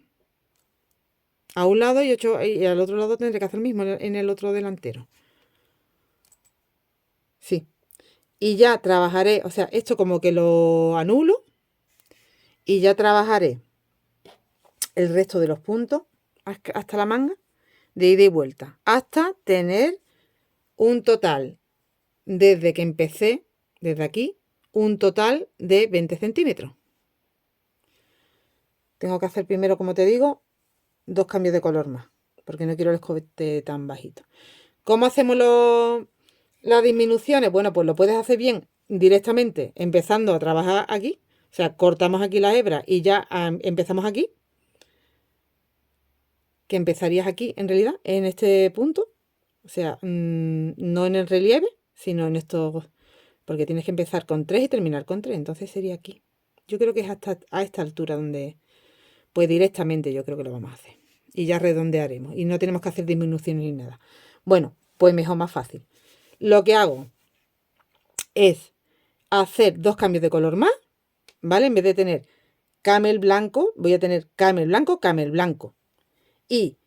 Speaker 1: A un lado y 8 y al otro lado tendré que hacer lo mismo en el otro delantero. Sí. Y ya trabajaré, o sea, esto como que lo anulo y ya trabajaré el resto de los puntos hasta la manga de ida y vuelta, hasta tener un total, desde que empecé, desde aquí, un total de 20 centímetros. Tengo que hacer primero, como te digo, 2 cambios de color más, porque no quiero el escote tan bajito. ¿Cómo hacemos Las disminuciones, bueno, pues lo puedes hacer bien directamente empezando a trabajar aquí. O sea, cortamos aquí la hebra y ya empezamos aquí. Que empezarías aquí, en realidad, en este punto. O sea, no en el relieve, sino en estos... Porque tienes que empezar con 3 y terminar con 3. Entonces sería aquí. Yo creo que es hasta a esta altura donde... Pues directamente yo creo que lo vamos a hacer. Y ya redondearemos. Y no tenemos que hacer disminuciones ni nada. Bueno, pues mejor, más fácil. Lo que hago es hacer 2 cambios de color más, ¿vale? En vez de tener camel blanco, voy a tener camel blanco, camel blanco. Y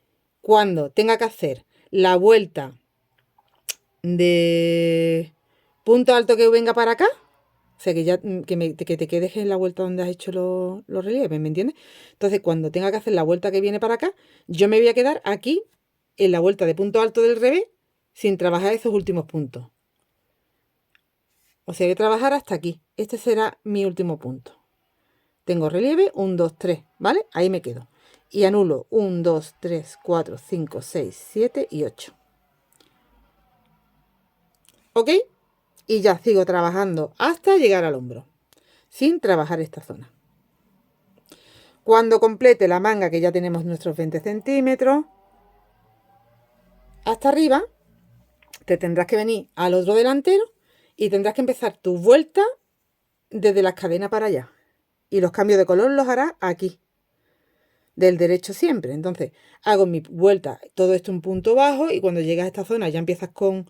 Speaker 1: cuando tenga que hacer la vuelta de punto alto que venga para acá, o sea, que ya que te quedes en la vuelta donde has hecho los relieves, ¿me entiendes? Entonces, cuando tenga que hacer la vuelta que viene para acá, yo me voy a quedar aquí en la vuelta de punto alto del revés sin trabajar esos últimos puntos. O sea, voy a trabajar hasta aquí. Este será mi último punto. Tengo relieve 1, 2, 3, ¿vale? Ahí me quedo. Y anulo 1, 2, 3, 4, 5, 6, 7 y 8. ¿Ok? Y ya sigo trabajando hasta llegar al hombro, sin trabajar esta zona. Cuando complete la manga, que ya tenemos nuestros 20 centímetros, hasta arriba, te tendrás que venir al otro delantero y tendrás que empezar tu vuelta desde las cadenas para allá. Y los cambios de color los harás aquí, del derecho siempre. Entonces, hago mi vuelta, todo esto en punto bajo, y cuando llegas a esta zona ya empiezas con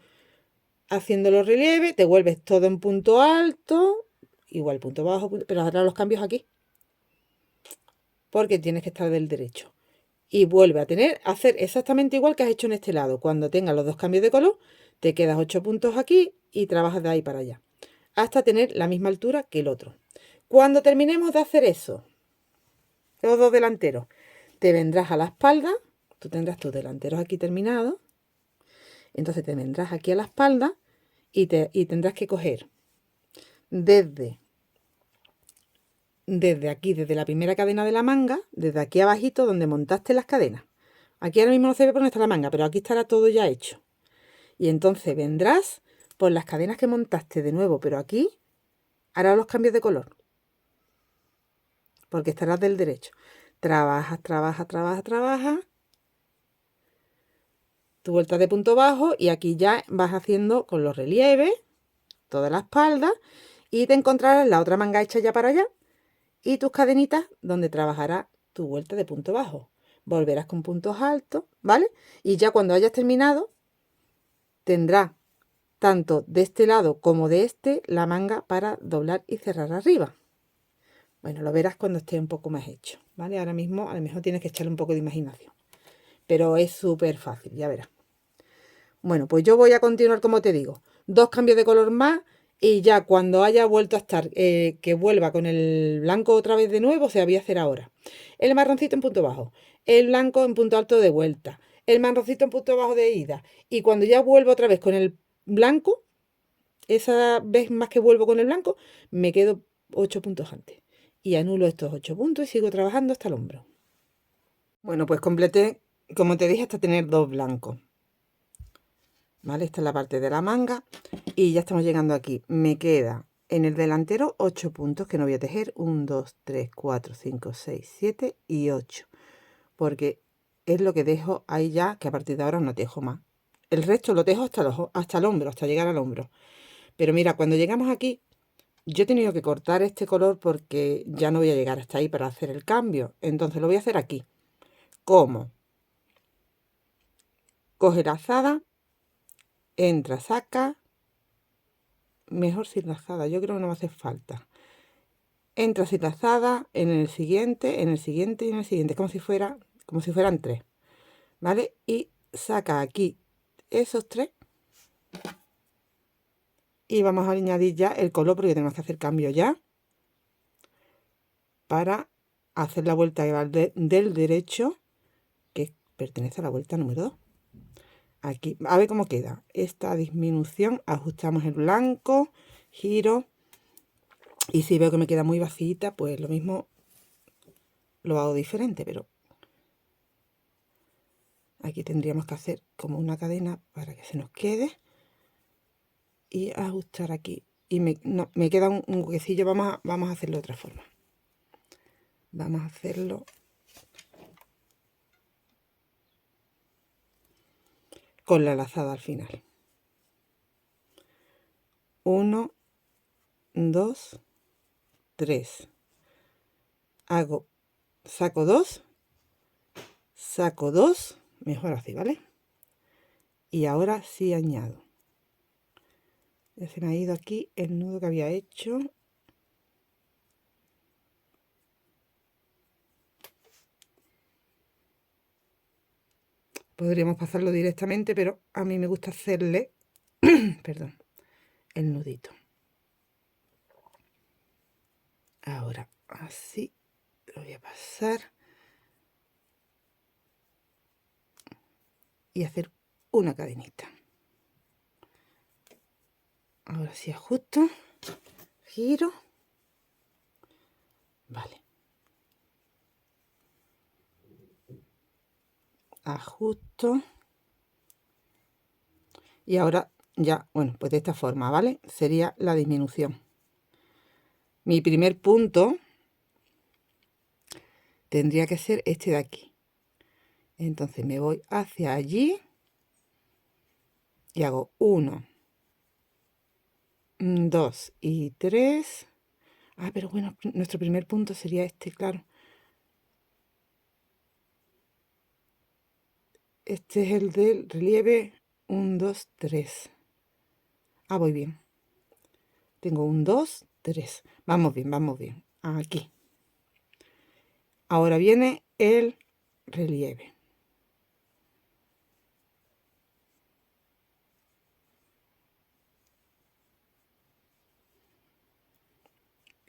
Speaker 1: haciendo los relieves, te vuelves todo en punto alto, igual punto bajo, pero ahora los cambios aquí, porque tienes que estar del derecho. Y vuelve a hacer exactamente igual que has hecho en este lado. Cuando tengas los 2 cambios de color, te quedas 8 puntos aquí y trabajas de ahí para allá, hasta tener la misma altura que el otro. Cuando terminemos de hacer eso, los 2 delanteros, te vendrás a la espalda, tú tendrás tus delanteros aquí terminados, entonces te vendrás aquí a la espalda y tendrás que coger desde aquí, desde la primera cadena de la manga, desde aquí abajito donde montaste las cadenas. Aquí ahora mismo no se ve por dónde está la manga, pero aquí estará todo ya hecho. Y entonces vendrás por las cadenas que montaste de nuevo, pero aquí harás los cambios de color, porque estarás del derecho. Trabajas, trabajas, trabajas, trabajas. Tu vuelta de punto bajo y aquí ya vas haciendo con los relieves toda la espalda y te encontrarás la otra manga hecha ya para allá y tus cadenitas donde trabajarás tu vuelta de punto bajo. Volverás con puntos altos, ¿vale? Y ya cuando hayas terminado, tendrás tanto de este lado como de este la manga para doblar y cerrar arriba. Bueno, lo verás cuando esté un poco más hecho, ¿vale? Ahora mismo a lo mejor tienes que echarle un poco de imaginación, pero es súper fácil, ya verás. Bueno, pues yo voy a continuar como te digo, 2 cambios de color más y ya cuando haya vuelto a estar, que vuelva con el blanco otra vez de nuevo, se voy a hacer ahora. El marroncito en punto bajo, el blanco en punto alto de vuelta, el marroncito en punto bajo de ida. Y cuando ya vuelvo otra vez con el blanco, esa vez más que vuelvo con el blanco, me quedo 8 puntos antes. Y anulo estos 8 puntos y sigo trabajando hasta el hombro. Bueno, pues completé, como te dije, hasta tener 2 blancos. ¿Vale? Esta es la parte de la manga y ya estamos llegando aquí. Me queda en el delantero 8 puntos que no voy a tejer. 1, 2, 3, 4, 5, 6, 7 y 8. Porque es lo que dejo ahí ya, que a partir de ahora no tejo más. El resto lo tejo hasta el hombro, hasta llegar al hombro. Pero mira, cuando llegamos aquí, yo he tenido que cortar este color porque ya no voy a llegar hasta ahí para hacer el cambio. Entonces lo voy a hacer aquí. ¿Cómo? Coge la azada, entra, saca. Mejor sin lazada, yo creo que no me hace falta. Entra sin lazada en el siguiente, en el siguiente y en el siguiente, como si fueran 3, ¿vale? Y saca aquí esos 3 y vamos a añadir ya el color porque tenemos que hacer cambio ya para hacer la vuelta del derecho que pertenece a la vuelta número 2. Aquí, a ver cómo queda esta disminución, ajustamos el blanco, giro y si veo que me queda muy vacita, pues lo mismo lo hago diferente, pero aquí tendríamos que hacer como una cadena para que se nos quede. y ajustar aquí. Y no, me queda un huequecillo. Vamos a hacerlo de otra forma. Vamos a hacerlo con la lazada al final. 1, 2, 3. Saco 2, mejor así, ¿vale? Y ahora sí añado. Ya se me ha ido aquí el nudo que había hecho. Podríamos pasarlo directamente, pero a mí me gusta hacerle, perdón, el nudito. Ahora, así, lo voy a pasar. Y hacer una cadenita. Ahora sí ajusto, giro. Vale. Ajusto. Y ahora ya, bueno, pues de esta forma, ¿vale? Sería la disminución. Mi primer punto tendría que ser este de aquí. Entonces me voy hacia allí y hago 1, 2 y 3. Ah, pero bueno, nuestro primer punto sería este, claro. Este es el del relieve 1, 2, 3. Ah, voy bien. Tengo 1, 2, 3. Vamos bien, vamos bien. Aquí. Ahora viene el relieve.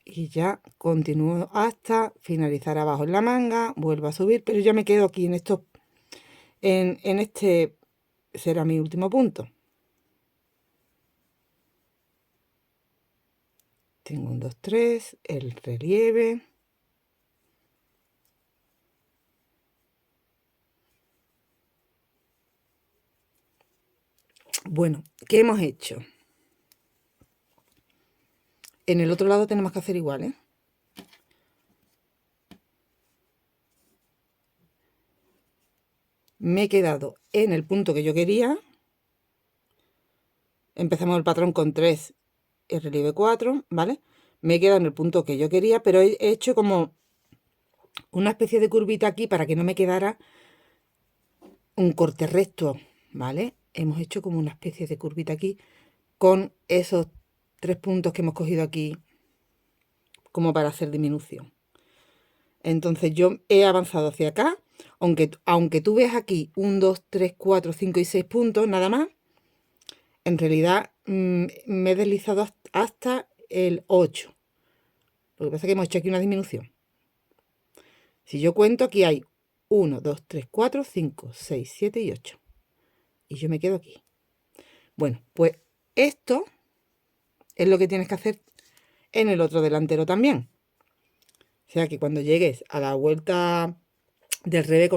Speaker 1: Y ya continúo hasta finalizar abajo en la manga, vuelvo a subir, pero ya me quedo aquí en esto, en este será mi último punto. Tengo 1, 2, 3, el relieve. Bueno, ¿qué hemos hecho? En el otro lado tenemos que hacer igual, ¿eh? Me he quedado en el punto que yo quería. Empezamos el patrón con 3, el relieve 4, ¿vale? Me he quedado en el punto que yo quería, pero he hecho como una especie de curvita aquí para que no me quedara un corte recto, ¿vale? Hemos hecho como una especie de curvita aquí con esos 3 puntos que hemos cogido aquí como para hacer disminución. Entonces yo he avanzado hacia acá, aunque tú ves aquí 1, 2, 3, 4, 5 y 6 puntos nada más, en realidad me he deslizado hasta el 8. Lo que pasa es que hemos hecho aquí una disminución. Si yo cuento, aquí hay 1, 2, 3, 4, 5, 6, 7 y 8. Y yo me quedo aquí. Bueno, pues esto es lo que tienes que hacer en el otro delantero también. O sea que cuando llegues a la vuelta del revés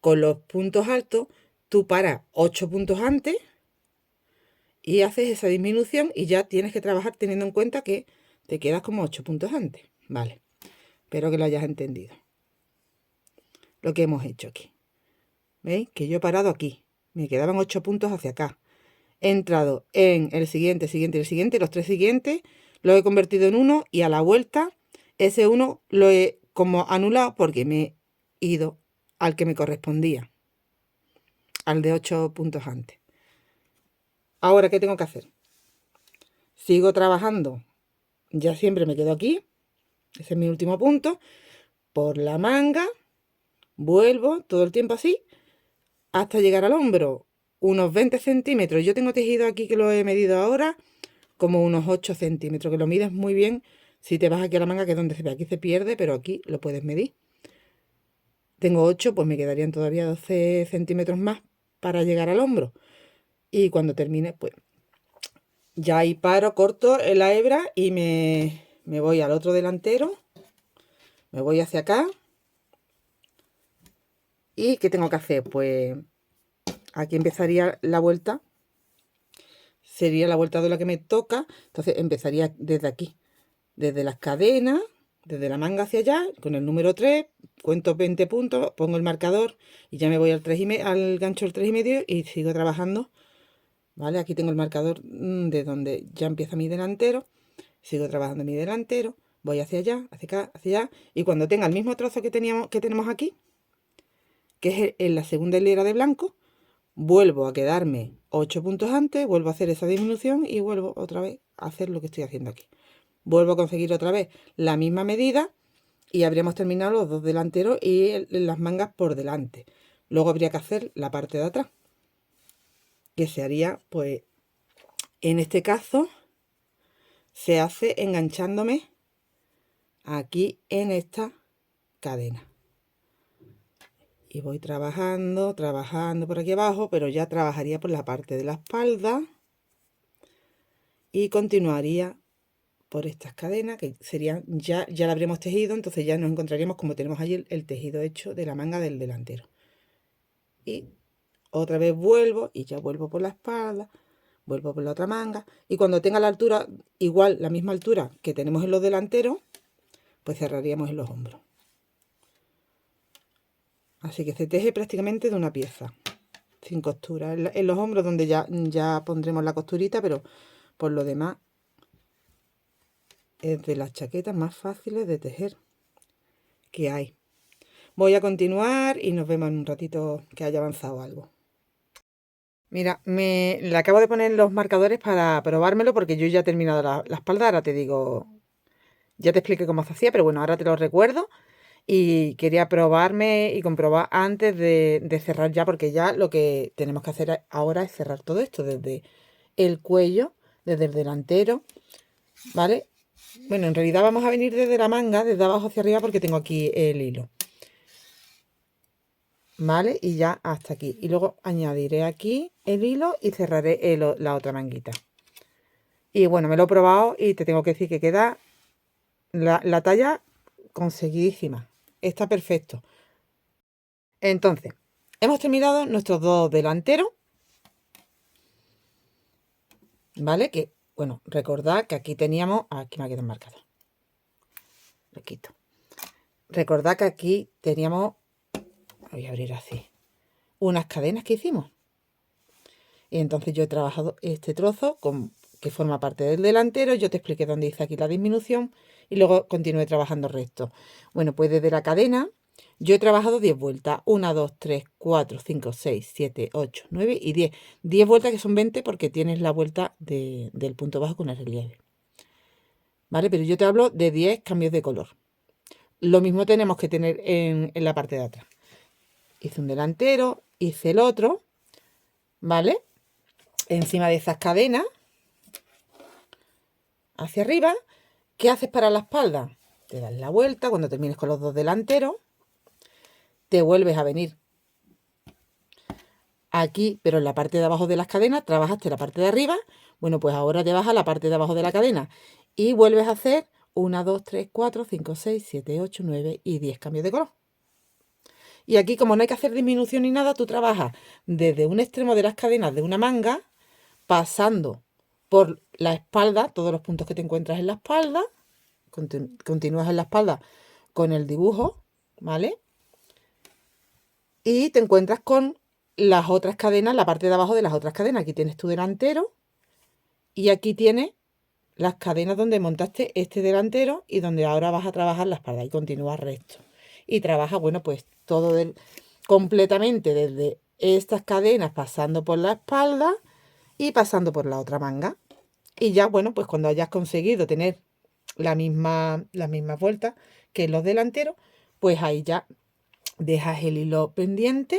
Speaker 1: con los puntos altos, tú paras 8 puntos antes y haces esa disminución y ya tienes que trabajar teniendo en cuenta que te quedas como 8 puntos antes. Vale, espero que lo hayas entendido. Lo que hemos hecho aquí. ¿Veis? Que yo he parado aquí. Me quedaban 8 puntos hacia acá. He entrado en el siguiente, siguiente y el siguiente, los 3 siguientes, lo he convertido en 1 y a la vuelta ese 1 lo he como anulado porque me he ido al que me correspondía, al de 8 puntos antes. Ahora, ¿qué tengo que hacer? Sigo trabajando, ya siempre me quedo aquí, ese es mi último punto, por la manga, vuelvo todo el tiempo así, hasta llegar al hombro, unos 20 centímetros. Yo tengo tejido aquí que lo he medido ahora, como unos 8 centímetros, que lo mides muy bien. Si te vas aquí a la manga, que es donde se ve, aquí se pierde, pero aquí lo puedes medir. Tengo 8, pues me quedarían todavía 12 centímetros más para llegar al hombro. Y cuando termine, pues ya ahí paro, corto la hebra y me voy al otro delantero. Me voy hacia acá. ¿Y qué tengo que hacer? Pues aquí empezaría la vuelta sería la vuelta de la que me toca. Entonces empezaría desde aquí, desde las cadenas, desde la manga hacia allá, con el número 3, cuento 20 puntos, pongo el marcador y ya me voy al 3,5, al gancho del 3,5 y sigo trabajando. ¿Vale? Aquí tengo el marcador de donde ya empieza mi delantero. Sigo trabajando mi delantero, voy hacia allá, hacia acá, hacia allá. Y cuando tenga el mismo trozo que tenemos aquí, que es en la segunda hilera de blanco, vuelvo a quedarme 8 puntos antes, vuelvo a hacer esa disminución y vuelvo otra vez a hacer lo que estoy haciendo aquí. Vuelvo a conseguir otra vez la misma medida y habríamos terminado los dos delanteros y las mangas por delante. Luego habría que hacer la parte de atrás, que se haría, pues, en este caso, se hace enganchándome aquí en esta cadena. Y voy trabajando, trabajando por aquí abajo, pero ya trabajaría por la parte de la espalda y continuaría por estas cadenas que serían, ya la habríamos tejido, entonces ya nos encontraríamos como tenemos ahí el tejido hecho de la manga del delantero. Y otra vez vuelvo y ya vuelvo por la espalda, vuelvo por la otra manga y cuando tenga la altura, igual la misma altura que tenemos en los delanteros, pues cerraríamos en los hombros. Así que se teje prácticamente de una pieza, sin costura. En los hombros donde ya pondremos la costurita, pero por lo demás es de las chaquetas más fáciles de tejer que hay. Voy a continuar y nos vemos en un ratito que haya avanzado algo. Mira, le acabo de poner los marcadores para probármelo porque yo ya he terminado la espalda. Ahora te digo, ya te expliqué cómo se hacía, pero bueno, ahora te lo recuerdo. Y quería probarme y comprobar antes de cerrar ya, porque ya lo que tenemos que hacer ahora es cerrar todo esto desde el cuello, desde el delantero, ¿vale? Bueno, en realidad vamos a venir desde la manga, desde abajo hacia arriba, porque tengo aquí el hilo, ¿vale? Y ya hasta aquí. Y luego añadiré aquí el hilo y cerraré la otra manguita. Y bueno, me lo he probado y te tengo que decir que queda la talla conseguidísima. Está perfecto. Entonces, hemos terminado nuestros dos delanteros, ¿vale? Que, bueno, recordad que aquí teníamos, aquí me ha quedado marcado, lo quito. Recordad que aquí teníamos, voy a abrir así, unas cadenas que hicimos. Y entonces yo he trabajado este trozo que forma parte del delantero, yo te expliqué dónde hice aquí la disminución y luego continué trabajando el resto. Bueno, pues desde la cadena yo he trabajado 10 vueltas. 1, 2, 3, 4, 5, 6, 7, 8, 9 y 10. 10 vueltas que son 20 porque tienes la vuelta del punto bajo con el relieve. ¿Vale? Pero yo te hablo de 10 cambios de color. Lo mismo tenemos que tener en la parte de atrás. Hice un delantero, hice el otro, ¿vale? Encima de esas cadenas, hacia arriba. ¿Qué haces para la espalda? Te das la vuelta cuando termines con los dos delanteros. Te vuelves a venir aquí, pero en la parte de abajo de las cadenas trabajaste la parte de arriba. Bueno, pues ahora te vas a la parte de abajo de la cadena y vuelves a hacer 1, 2, 3, 4, 5, 6, 7, 8, 9 y 10 cambios de color. Y aquí, como no hay que hacer disminución ni nada, tú trabajas desde un extremo de las cadenas de una manga, pasando por la espalda, todos los puntos que te encuentras en la espalda, continúas en la espalda con el dibujo, ¿vale? Y te encuentras con las otras cadenas, la parte de abajo de las otras cadenas. Aquí tienes tu delantero y aquí tienes las cadenas donde montaste este delantero y donde ahora vas a trabajar la espalda y continúas recto. Y trabajas, bueno, pues todo completamente desde estas cadenas pasando por la espalda y pasando por la otra manga. Y ya, bueno, pues cuando hayas conseguido tener las mismas vueltas que los delanteros, pues ahí ya dejas el hilo pendiente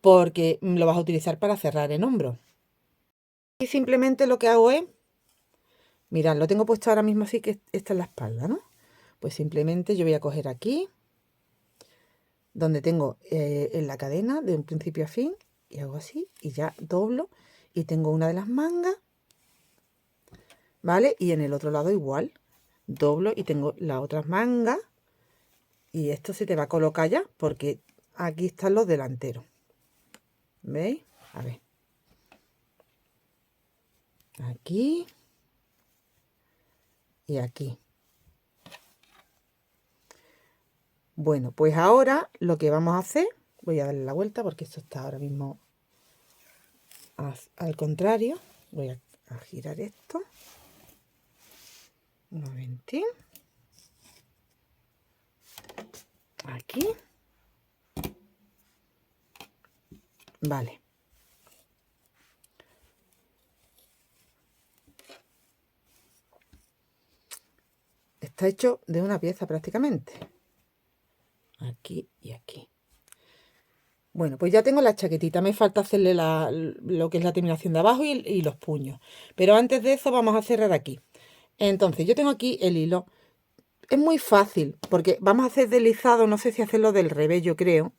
Speaker 1: porque lo vas a utilizar para cerrar en hombro. Y simplemente lo que hago es, mirad, lo tengo puesto ahora mismo así que esta es la espalda, ¿no? Pues simplemente yo voy a coger aquí, donde tengo en la cadena de un principio a fin, y hago así, y ya doblo, y tengo una de las mangas, ¿vale? Y en el otro lado igual, doblo y tengo la otra manga, y esto se te va a colocar ya, porque aquí están los delanteros. ¿Veis? A ver. aquí y aquí. Bueno, pues ahora lo que vamos a hacer, voy a darle la vuelta porque esto está ahora mismo al contrario. Voy a girar esto. Un momentín. Aquí. Vale. Está hecho de una pieza prácticamente. Aquí y aquí. Bueno, pues ya tengo la chaquetita. Me falta hacerle lo que es la terminación de abajo y los puños. Pero antes de eso vamos a cerrar aquí. Entonces, yo tengo aquí el hilo. Es muy fácil, porque vamos a hacer deslizado, no sé si hacerlo del revés, yo creo.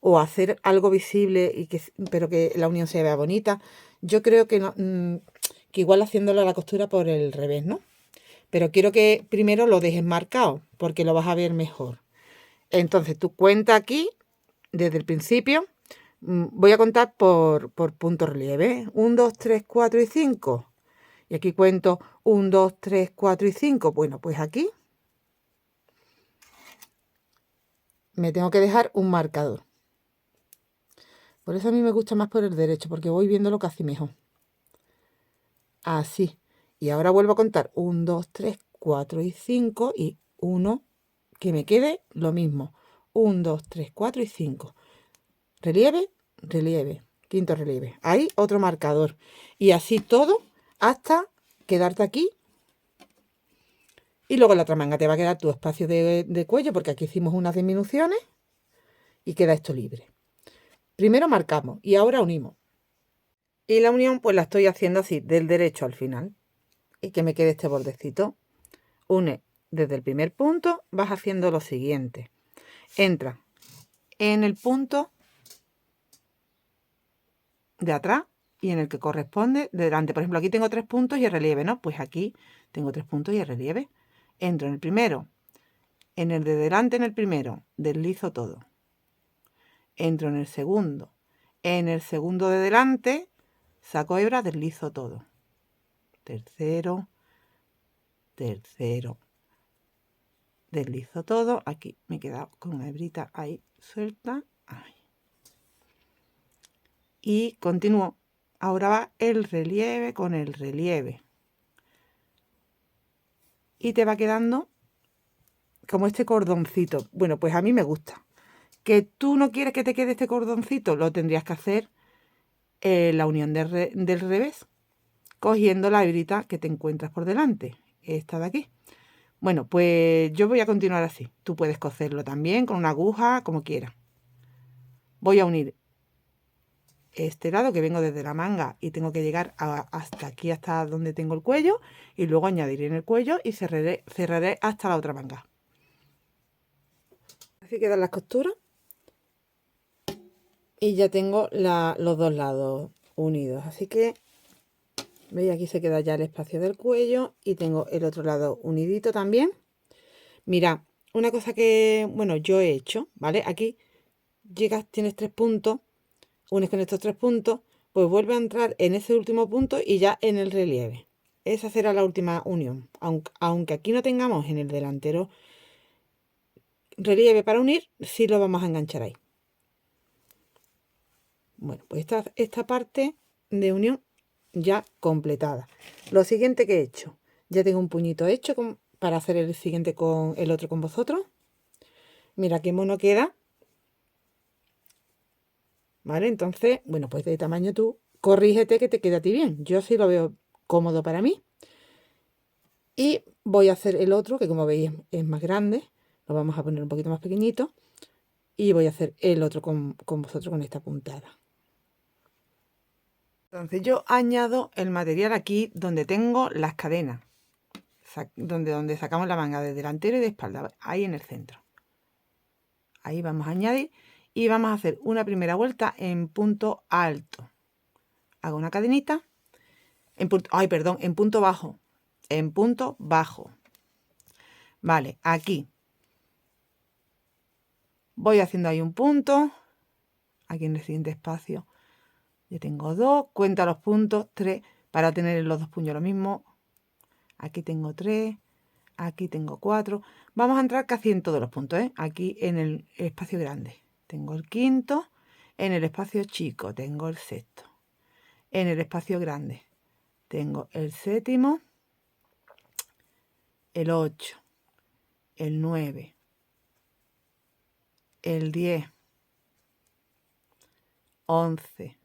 Speaker 1: O hacer algo visible, pero que la unión se vea bonita. Yo creo que, no, que igual haciéndolo a la costura por el revés, ¿no? Pero quiero que primero lo dejes marcado, porque lo vas a ver mejor. Entonces, tú cuenta aquí, desde el principio. Voy a contar por punto relieve. 1, 2, 3, 4 y 5. Y aquí cuento 1, 2, 3, 4 y 5. Bueno, pues aquí me tengo que dejar un marcador. Por eso a mí me gusta más por el derecho, porque voy viéndolo casi mejor. Así. Y ahora vuelvo a contar 1, 2, 3, 4 y 5. Y 1, que me quede lo mismo. 1, 2, 3, 4 y 5. Relieve, relieve. Quinto relieve. Ahí otro marcador. Y así todo hasta quedarte aquí. Y luego en la otra manga te va a quedar tu espacio de cuello, porque aquí hicimos unas disminuciones y queda esto libre. Primero marcamos y ahora unimos. Y la unión pues la estoy haciendo así, del derecho al final. Y que me quede este bordecito. Une desde el primer punto, vas haciendo lo siguiente. Entra en el punto de atrás y en el que corresponde de delante. Por ejemplo, aquí tengo 3 puntos y el relieve, ¿no? Pues aquí tengo 3 puntos y el relieve. Entro en el primero, en el de delante, en el primero, deslizo todo. Entro en el segundo de delante, saco hebra, deslizo todo. Tercero, deslizo todo. Aquí me he quedado con una hebrita ahí suelta. Ahí. Y continúo. Ahora va el relieve con el relieve. Y te va quedando como este cordoncito. Bueno, pues a mí me gusta. Que tú no quieres que te quede este cordoncito, lo tendrías que hacer la unión del revés, cogiendo la hebrita que te encuentras por delante, esta de aquí. Bueno, pues yo voy a continuar así. Tú puedes coserlo también con una aguja, como quieras. Voy a unir este lado que vengo desde la manga y tengo que llegar hasta aquí, hasta donde tengo el cuello, y luego añadiré en el cuello y cerraré hasta la otra manga. Así quedan las costuras. Y ya tengo los dos lados unidos. Así que, veis, aquí se queda ya el espacio del cuello y tengo el otro lado unidito también. Mira, una cosa que, bueno, yo he hecho, ¿vale? Aquí llegas, tienes 3 puntos, unes con estos 3 puntos, pues vuelve a entrar en ese último punto y ya en el relieve. Esa será la última unión. Aunque aquí no tengamos en el delantero relieve para unir, sí lo vamos a enganchar ahí. Bueno, pues esta parte de unión ya completada. Lo siguiente que he hecho, ya tengo un puñito hecho para hacer el siguiente con el otro con vosotros. Mira qué mono queda. ¿Vale? Entonces, bueno, pues de tamaño tú corrígete que te quede a ti bien. Yo sí lo veo cómodo para mí. Y voy a hacer el otro, que como veis es más grande. Lo vamos a poner un poquito más pequeñito. Y voy a hacer el otro con vosotros con esta puntada. Entonces yo añado el material aquí donde tengo las cadenas. Donde sacamos la manga de delantero y de espalda. Ahí en el centro. Ahí vamos a añadir. Y vamos a hacer una primera vuelta en punto alto. Hago una cadenita. En punto bajo. En punto bajo. Vale, aquí. Voy haciendo ahí un punto. Aquí en el siguiente espacio. Yo tengo 2. Cuenta los puntos. 3. para tener en los dos puños lo mismo. Aquí tengo 3, aquí tengo 4. Vamos a entrar casi en todos los puntos, ¿eh? Aquí en el espacio grande tengo el quinto, en el espacio chico tengo el sexto, en el espacio grande tengo el séptimo, el 8, el 9, el 10, 11.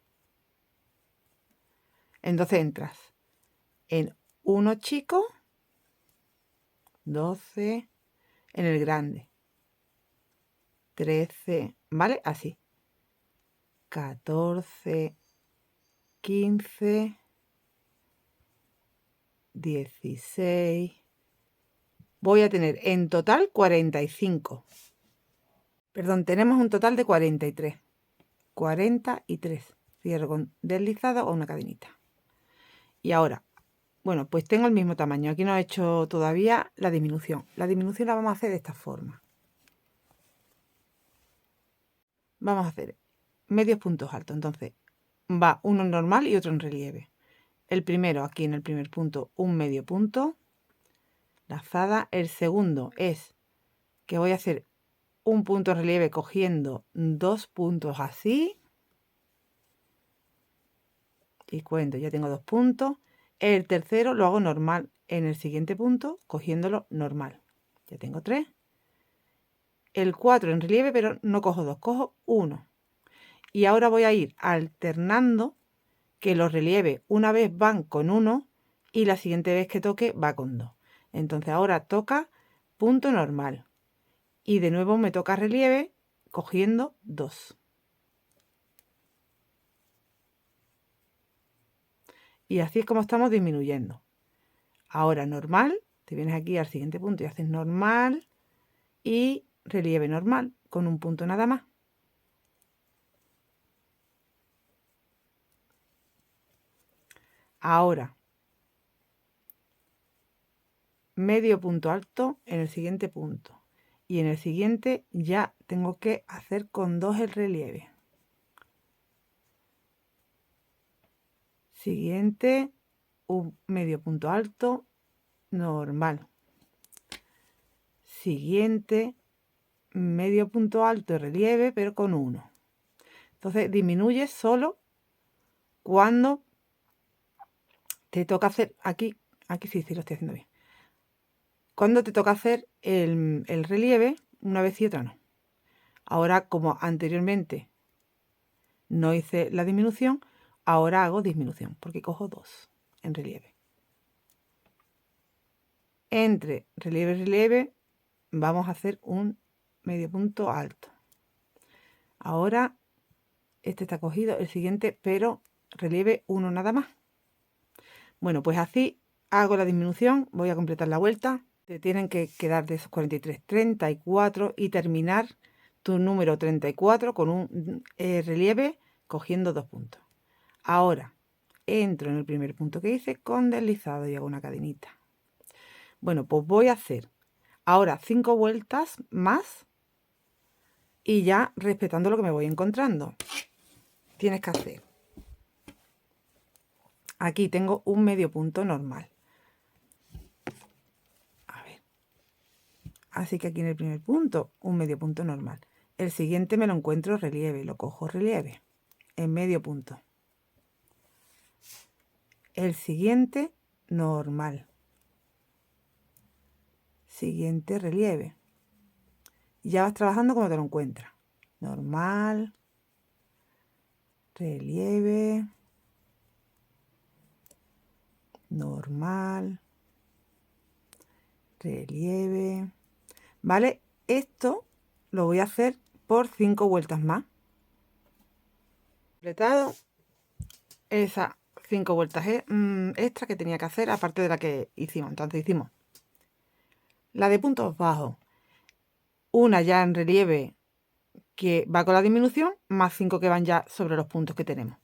Speaker 1: Entonces entras en uno chico, 12, en el grande, 13, ¿vale? Así. 14, 15, 16. Voy a tener en total 45. Perdón, tenemos un total de 43. 43. Cierro con deslizado o una cadenita. Y ahora, bueno, pues tengo el mismo tamaño. Aquí no he hecho todavía la disminución. La disminución la vamos a hacer de esta forma. Vamos a hacer medios puntos altos. Entonces, va uno normal y otro en relieve. El primero, aquí en el primer punto, un medio punto. Lazada. El segundo es que voy a hacer un punto de relieve cogiendo 2 puntos así. Y cuento, ya tengo 2 puntos. El tercero lo hago normal en el siguiente punto, cogiéndolo normal. Ya tengo 3. El 4 en relieve, pero no cojo 2, cojo 1. Y ahora voy a ir alternando que los relieves una vez van con 1 y la siguiente vez que toque va con 2. Entonces ahora toca punto normal. Y de nuevo me toca relieve cogiendo 2. Y así es como estamos disminuyendo. Ahora normal, te vienes aquí al siguiente punto y haces normal y relieve normal con un punto nada más. Ahora, medio punto alto en el siguiente punto. Y en el siguiente ya tengo que hacer con 2 el relieve. Siguiente, un medio punto alto normal. Siguiente, medio punto alto de relieve, pero con 1. Entonces disminuye solo cuando te toca hacer aquí sí lo estoy haciendo bien. Cuando te toca hacer el relieve, una vez y otra no. Ahora, como anteriormente no hice la disminución, ahora hago disminución, porque cojo 2 en relieve. Entre relieve y relieve vamos a hacer un medio punto alto. Ahora este está cogido, el siguiente, pero relieve 1 nada más. Bueno, pues así hago la disminución, voy a completar la vuelta. Te tienen que quedar de esos 43, 34 y terminar tu número 34 con un relieve cogiendo 2 puntos. Ahora entro en el primer punto que hice con deslizado y hago una cadenita. Bueno, pues voy a hacer ahora 5 vueltas más y ya respetando lo que me voy encontrando. Tienes que hacer. Aquí tengo un medio punto normal. A ver. Así que aquí en el primer punto, un medio punto normal. El siguiente me lo encuentro relieve, lo cojo relieve en medio punto. El siguiente normal. Siguiente relieve. Ya vas trabajando como te lo encuentras. Normal, relieve, normal, relieve. ¿Vale? Esto lo voy a hacer por 5 vueltas más. Completado esas 5 vueltas extra que tenía que hacer, aparte de la que hicimos. Entonces hicimos la de puntos bajos, una ya en relieve que va con la disminución, más 5 que van ya sobre los puntos que tenemos,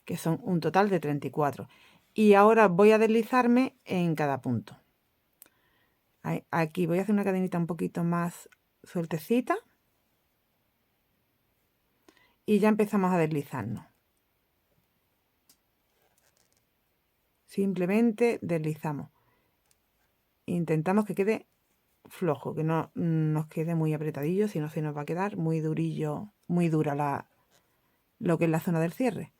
Speaker 1: que son un total de 34. Y ahora voy a deslizarme en cada punto. Aquí voy a hacer una cadenita un poquito más sueltecita y ya empezamos a deslizarnos. Simplemente deslizamos. Intentamos que quede flojo, que no nos quede muy apretadillo, si no se nos va a quedar muy durillo, muy dura lo que es la zona del cierre.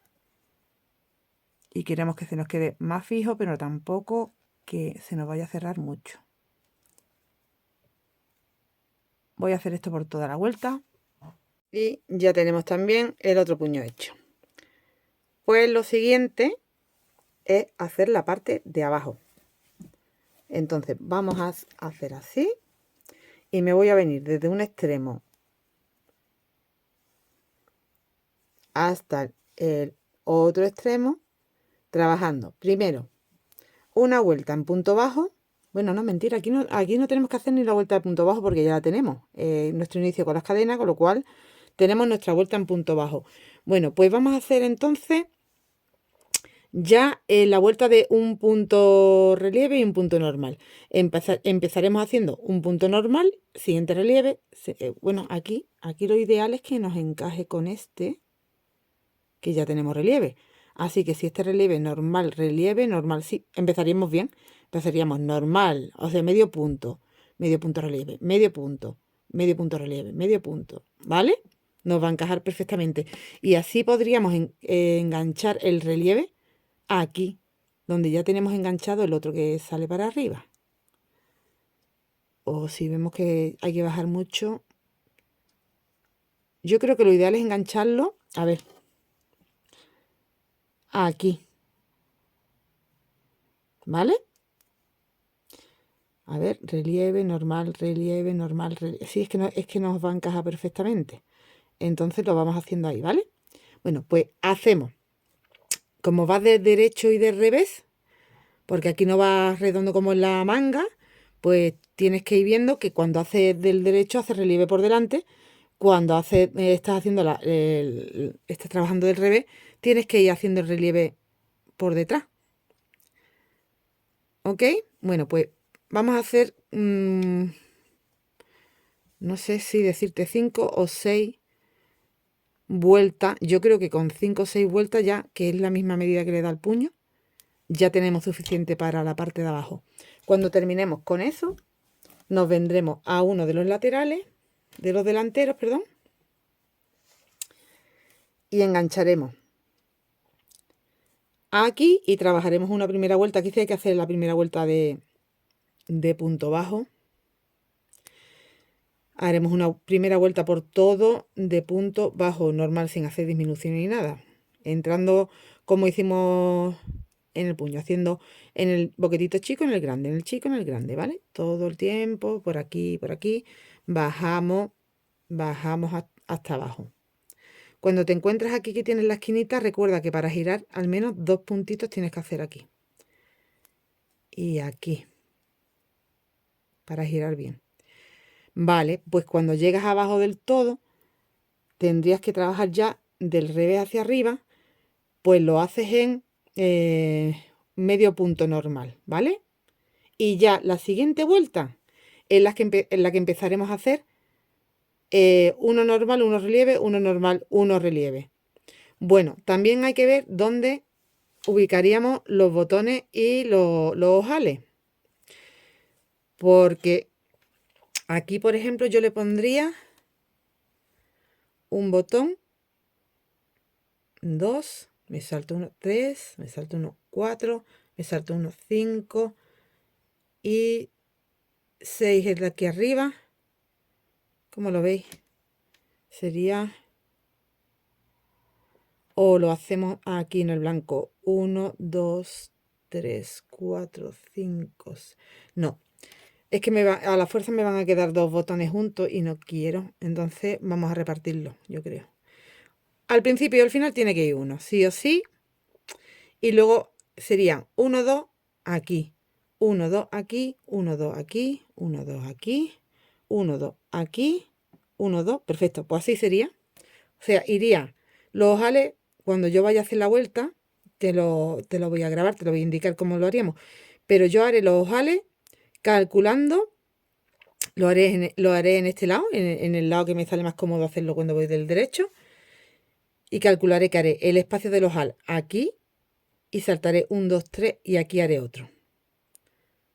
Speaker 1: Y queremos que se nos quede más fijo, pero tampoco que se nos vaya a cerrar mucho. Voy a hacer esto por toda la vuelta. Y ya tenemos también el otro puño hecho. Pues lo siguiente es hacer la parte de abajo. Entonces vamos a hacer así. Y me voy a venir desde un extremo hasta el otro extremo, trabajando primero una vuelta en punto bajo. Bueno, no, mentira, aquí no tenemos que hacer ni la vuelta de punto bajo porque ya la tenemos. Nuestro inicio con las cadenas, con lo cual tenemos nuestra vuelta en punto bajo. Bueno, pues vamos a hacer entonces ya la vuelta de un punto relieve y un punto normal. Empezaremos haciendo un punto normal, siguiente relieve. Bueno, aquí lo ideal es que nos encaje con este, que ya tenemos relieve. Así que si este relieve normal, sí, empezaríamos bien. Empezaríamos normal, o sea, medio punto relieve, medio punto relieve, medio punto, ¿vale? Nos va a encajar perfectamente. Y así podríamos enganchar el relieve aquí, donde ya tenemos enganchado el otro que sale para arriba. O si vemos que hay que bajar mucho, yo creo que lo ideal es engancharlo, a ver, aquí, ¿vale? A ver, relieve, normal, relieve, normal, relieve. Sí, es que nos va a encajar perfectamente. Entonces lo vamos haciendo ahí, ¿vale? Bueno, pues hacemos, como va de derecho y de revés, porque aquí no va redondo como en la manga, pues tienes que ir viendo que cuando haces del derecho haces relieve por delante, cuando estás haciendo estás trabajando del revés, tienes que ir haciendo el relieve por detrás. ¿Ok? Bueno, pues vamos a hacer, no sé si decirte 5 o 6 vueltas. Yo creo que con 5 o 6 vueltas ya, que es la misma medida que le da el puño, ya tenemos suficiente para la parte de abajo. Cuando terminemos con eso, nos vendremos a uno de los laterales, de los delanteros, perdón, y engancharemos aquí y trabajaremos una primera vuelta. Aquí sí hay que hacer la primera vuelta de punto bajo. Haremos una primera vuelta por todo de punto bajo normal, sin hacer disminución ni nada, entrando como hicimos en el puño, haciendo en el boquetito chico, en el grande, en el chico, en el grande, ¿vale? Todo el tiempo, por aquí, bajamos hasta abajo. Cuando te encuentras aquí que tienes la esquinita, recuerda que para girar al menos 2 puntitos tienes que hacer aquí y aquí para girar bien. Vale, pues cuando llegas abajo del todo, tendrías que trabajar ya del revés hacia arriba, pues lo haces en medio punto normal, ¿vale? Y ya la siguiente vuelta en la que empezaremos a hacer uno normal, uno relieve, uno normal, uno relieve. Bueno, también hay que ver dónde ubicaríamos los botones y los ojales. Porque aquí, por ejemplo, yo le pondría un botón, 2, me salto uno, 3, me salto uno, 4, me salto uno, 5 y 6 es de aquí arriba. ¿Cómo lo veis? Sería... O lo hacemos aquí en el blanco. 1, 2, 3, 4, 5. No. Es que a la fuerza me van a quedar 2 botones juntos y no quiero. Entonces vamos a repartirlo, yo creo. Al principio y al final tiene que ir uno, sí o sí. Y luego serían 1, 2 aquí. 1, 2 aquí. 1, 2 aquí. 1, 2 aquí. 1, 2 aquí. 1, 2. Perfecto. Pues así sería. O sea, iría los ojales. Cuando yo vaya a hacer la vuelta, te lo voy a grabar, te lo voy a indicar cómo lo haríamos. Pero yo haré los ojales calculando, lo haré en este lado, en el lado que me sale más cómodo hacerlo cuando voy del derecho. Y calcularé que haré el espacio del ojal aquí, y saltaré 1, 2, 3 y aquí haré otro.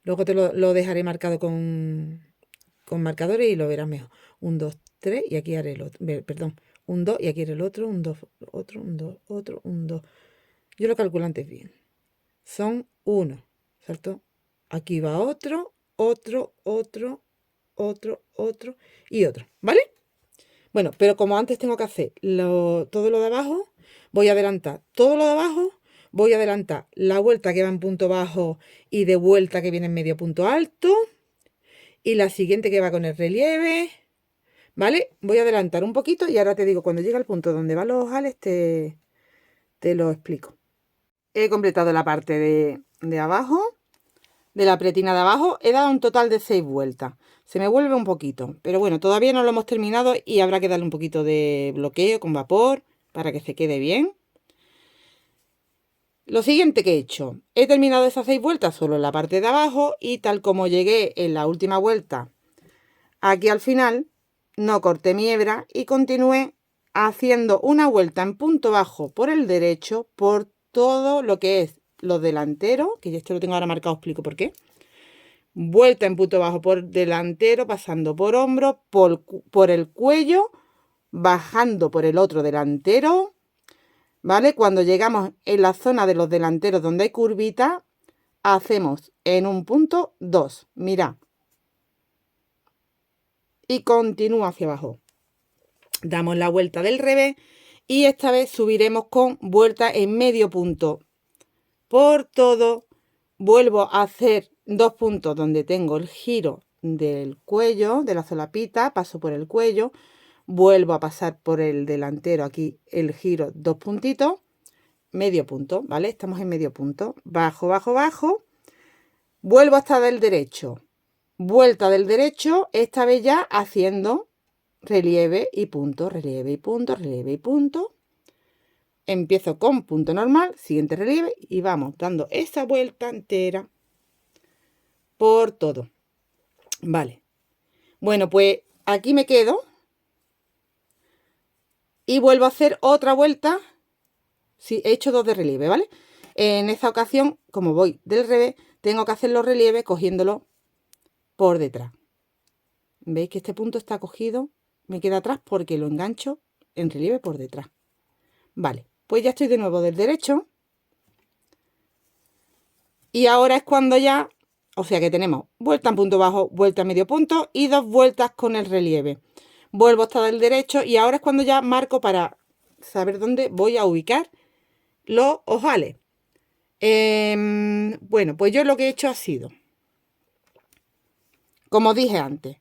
Speaker 1: Luego te lo dejaré marcado con marcadores y lo verás mejor. 1, 2, 3 y aquí haré el otro. Perdón, 1, 2 y aquí haré el otro. 1, 2, otro, 1, 2, otro, 1, 2. Yo lo calculo antes bien. Son 1. ¿Cierto? Aquí va otro, otro, otro, otro, otro y otro. ¿Vale? Bueno, pero como antes tengo que hacer todo lo de abajo, voy a adelantar todo lo de abajo, voy a adelantar la vuelta que va en punto bajo y de vuelta que viene en medio punto alto y la siguiente que va con el relieve, ¿vale? Voy a adelantar un poquito y ahora te digo, cuando llegue al punto donde van los ojales, te lo explico. He completado la parte de abajo, de la pretina de abajo, he dado un total de 6 vueltas. Se me vuelve un poquito, pero bueno, todavía no lo hemos terminado y habrá que darle un poquito de bloqueo con vapor para que se quede bien. Lo siguiente que he hecho, he terminado esas 6 vueltas solo en la parte de abajo y tal como llegué en la última vuelta aquí al final, no corté mi hebra y continué haciendo una vuelta en punto bajo por el derecho por todo lo que es los delanteros, que ya esto lo tengo ahora marcado, explico por qué. Vuelta en punto bajo por delantero, pasando por hombro, por el cuello, bajando por el otro delantero, ¿vale? Cuando llegamos en la zona de los delanteros donde hay curvita, hacemos en un punto 2, mirad. Y continúo hacia abajo. Damos la vuelta del revés y esta vez subiremos con vuelta en medio punto. Por todo, vuelvo a hacer 2 puntos donde tengo el giro del cuello, de la solapita, paso por el cuello, vuelvo a pasar por el delantero, aquí el giro, 2 puntitos, medio punto, ¿vale? Estamos en medio punto, bajo, bajo, bajo, vuelvo hasta del derecho, vuelta del derecho, esta vez ya haciendo relieve y punto, relieve y punto, relieve y punto. Empiezo con punto normal, siguiente relieve y vamos dando esa vuelta entera por todo. Vale. Bueno, pues aquí me quedo y vuelvo a hacer otra vuelta. Sí, he hecho 2 de relieve, ¿vale? En esta ocasión, como voy del revés, tengo que hacer los relieves cogiéndolo por detrás. ¿Veis que este punto está cogido? Me queda atrás porque lo engancho en relieve por detrás. Vale, pues ya estoy de nuevo del derecho. Y ahora es cuando ya, o sea que tenemos vuelta en punto bajo, vuelta en medio punto y 2 vueltas con el relieve. Vuelvo hasta del derecho y ahora es cuando ya marco para saber dónde voy a ubicar los ojales. Bueno, pues yo lo que he hecho ha sido, como dije antes,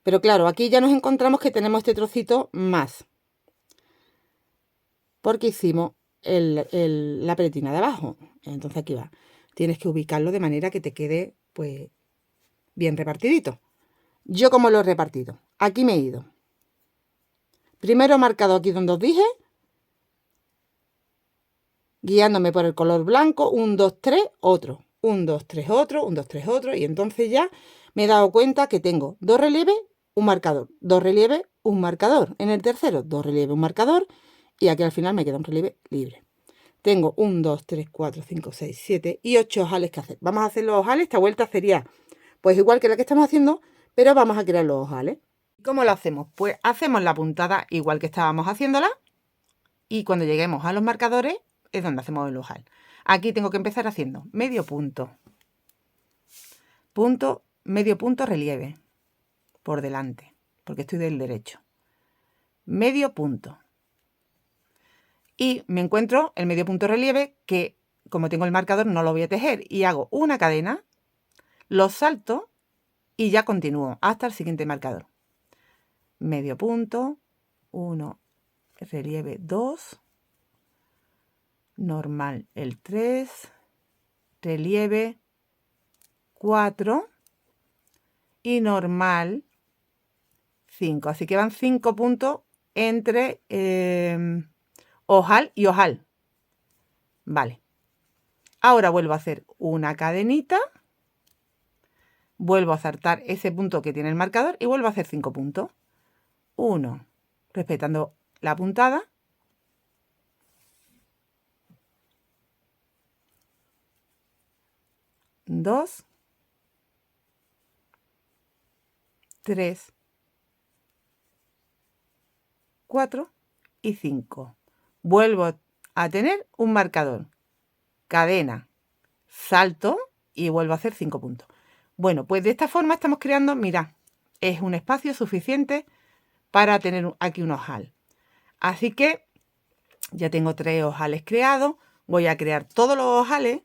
Speaker 1: pero claro, aquí ya nos encontramos que tenemos este trocito más, porque hicimos la pretina de abajo. Entonces aquí va, tienes que ubicarlo de manera que te quede pues bien repartidito. Yo como lo he repartido, aquí me he ido. Primero he marcado aquí donde os dije, guiándome por el color blanco, 1, 2, 3, otro, 1, 2, 3, otro, 1, 2, 3, otro, y entonces ya me he dado cuenta que tengo 2 relieves, un marcador, 2 relieves, un marcador, en el tercero 2 relieves, un marcador, y aquí al final me queda un relieve libre. Tengo 1, 2, 3, 4, 5, 6, 7 y 8 ojales que hacer. Vamos a hacer los ojales, esta vuelta sería pues igual que la que estamos haciendo, pero vamos a crear los ojales. ¿Cómo lo hacemos? Pues hacemos la puntada igual que estábamos haciéndola y cuando lleguemos a los marcadores es donde hacemos el ojal. Aquí tengo que empezar haciendo medio punto, medio punto relieve por delante, porque estoy del derecho. Medio punto. Y me encuentro el medio punto relieve que, como tengo el marcador, no lo voy a tejer. Y hago una cadena, lo salto y ya continúo hasta el siguiente marcador. Medio punto, 1, relieve 2, normal el 3, relieve 4 y normal 5. Así que van 5 puntos entre ojal y ojal. Vale. Ahora vuelvo a hacer una cadenita, vuelvo a saltar ese punto que tiene el marcador y vuelvo a hacer 5 puntos. 1, respetando la puntada. 2, 3, 4 y 5. Vuelvo a tener un marcador, cadena, salto y vuelvo a hacer 5 puntos. Bueno, pues de esta forma estamos creando, mirad, es un espacio suficiente para tener aquí un ojal. Así que ya tengo 3 ojales creados, voy a crear todos los ojales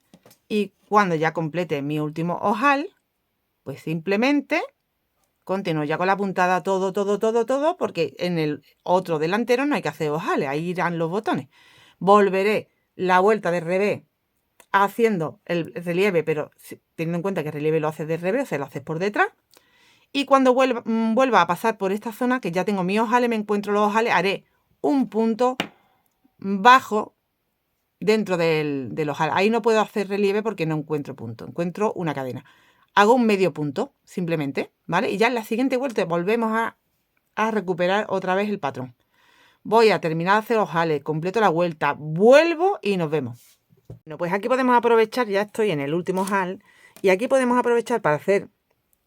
Speaker 1: y cuando ya complete mi último ojal, pues simplemente continúo ya con la puntada todo, porque en el otro delantero no hay que hacer ojales, ahí irán los botones. Volveré la vuelta de revés haciendo el relieve, pero teniendo en cuenta que el relieve lo haces de revés, o sea, lo haces por detrás. Y cuando vuelva a pasar por esta zona, que ya tengo mis ojales, me encuentro los ojales, haré un punto bajo dentro del ojal. Ahí no puedo hacer relieve porque no encuentro punto, encuentro una cadena. Hago un medio punto, simplemente, ¿vale? Y ya en la siguiente vuelta volvemos a recuperar otra vez el patrón. Voy a terminar de hacer ojales, completo la vuelta, vuelvo y nos vemos. Bueno, pues aquí podemos aprovechar, ya estoy en el último ojal, y aquí podemos aprovechar para hacer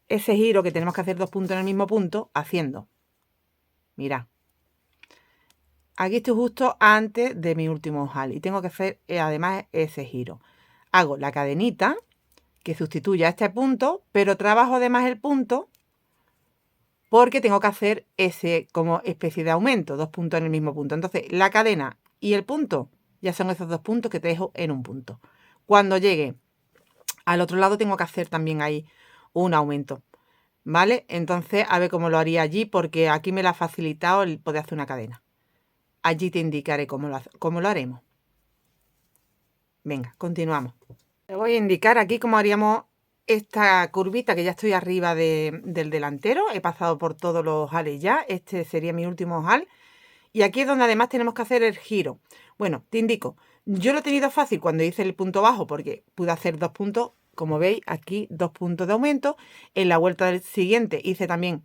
Speaker 1: ese giro que tenemos que hacer 2 puntos en el mismo punto, haciendo, mirad, aquí estoy justo antes de mi último ojal y tengo que hacer además ese giro. Hago la cadenita que sustituye a este punto, pero trabajo además el punto porque tengo que hacer ese como especie de aumento, 2 puntos en el mismo punto. Entonces la cadena y el punto ya son esos 2 puntos que te dejo en un punto. Cuando llegue al otro lado tengo que hacer también ahí un aumento, ¿vale? Entonces a ver cómo lo haría allí, porque aquí me lo ha facilitado el poder hacer una cadena. Allí te indicaré cómo lo haremos. Venga, continuamos. Te voy a indicar aquí cómo haríamos esta curvita, que ya estoy arriba del delantero. He pasado por todos los ojales ya. Este sería mi último ojal. Y aquí es donde además tenemos que hacer el giro. Bueno, te indico. Yo lo he tenido fácil cuando hice el punto bajo porque pude hacer 2 puntos. Como veis, aquí 2 puntos de aumento. En la vuelta del siguiente hice también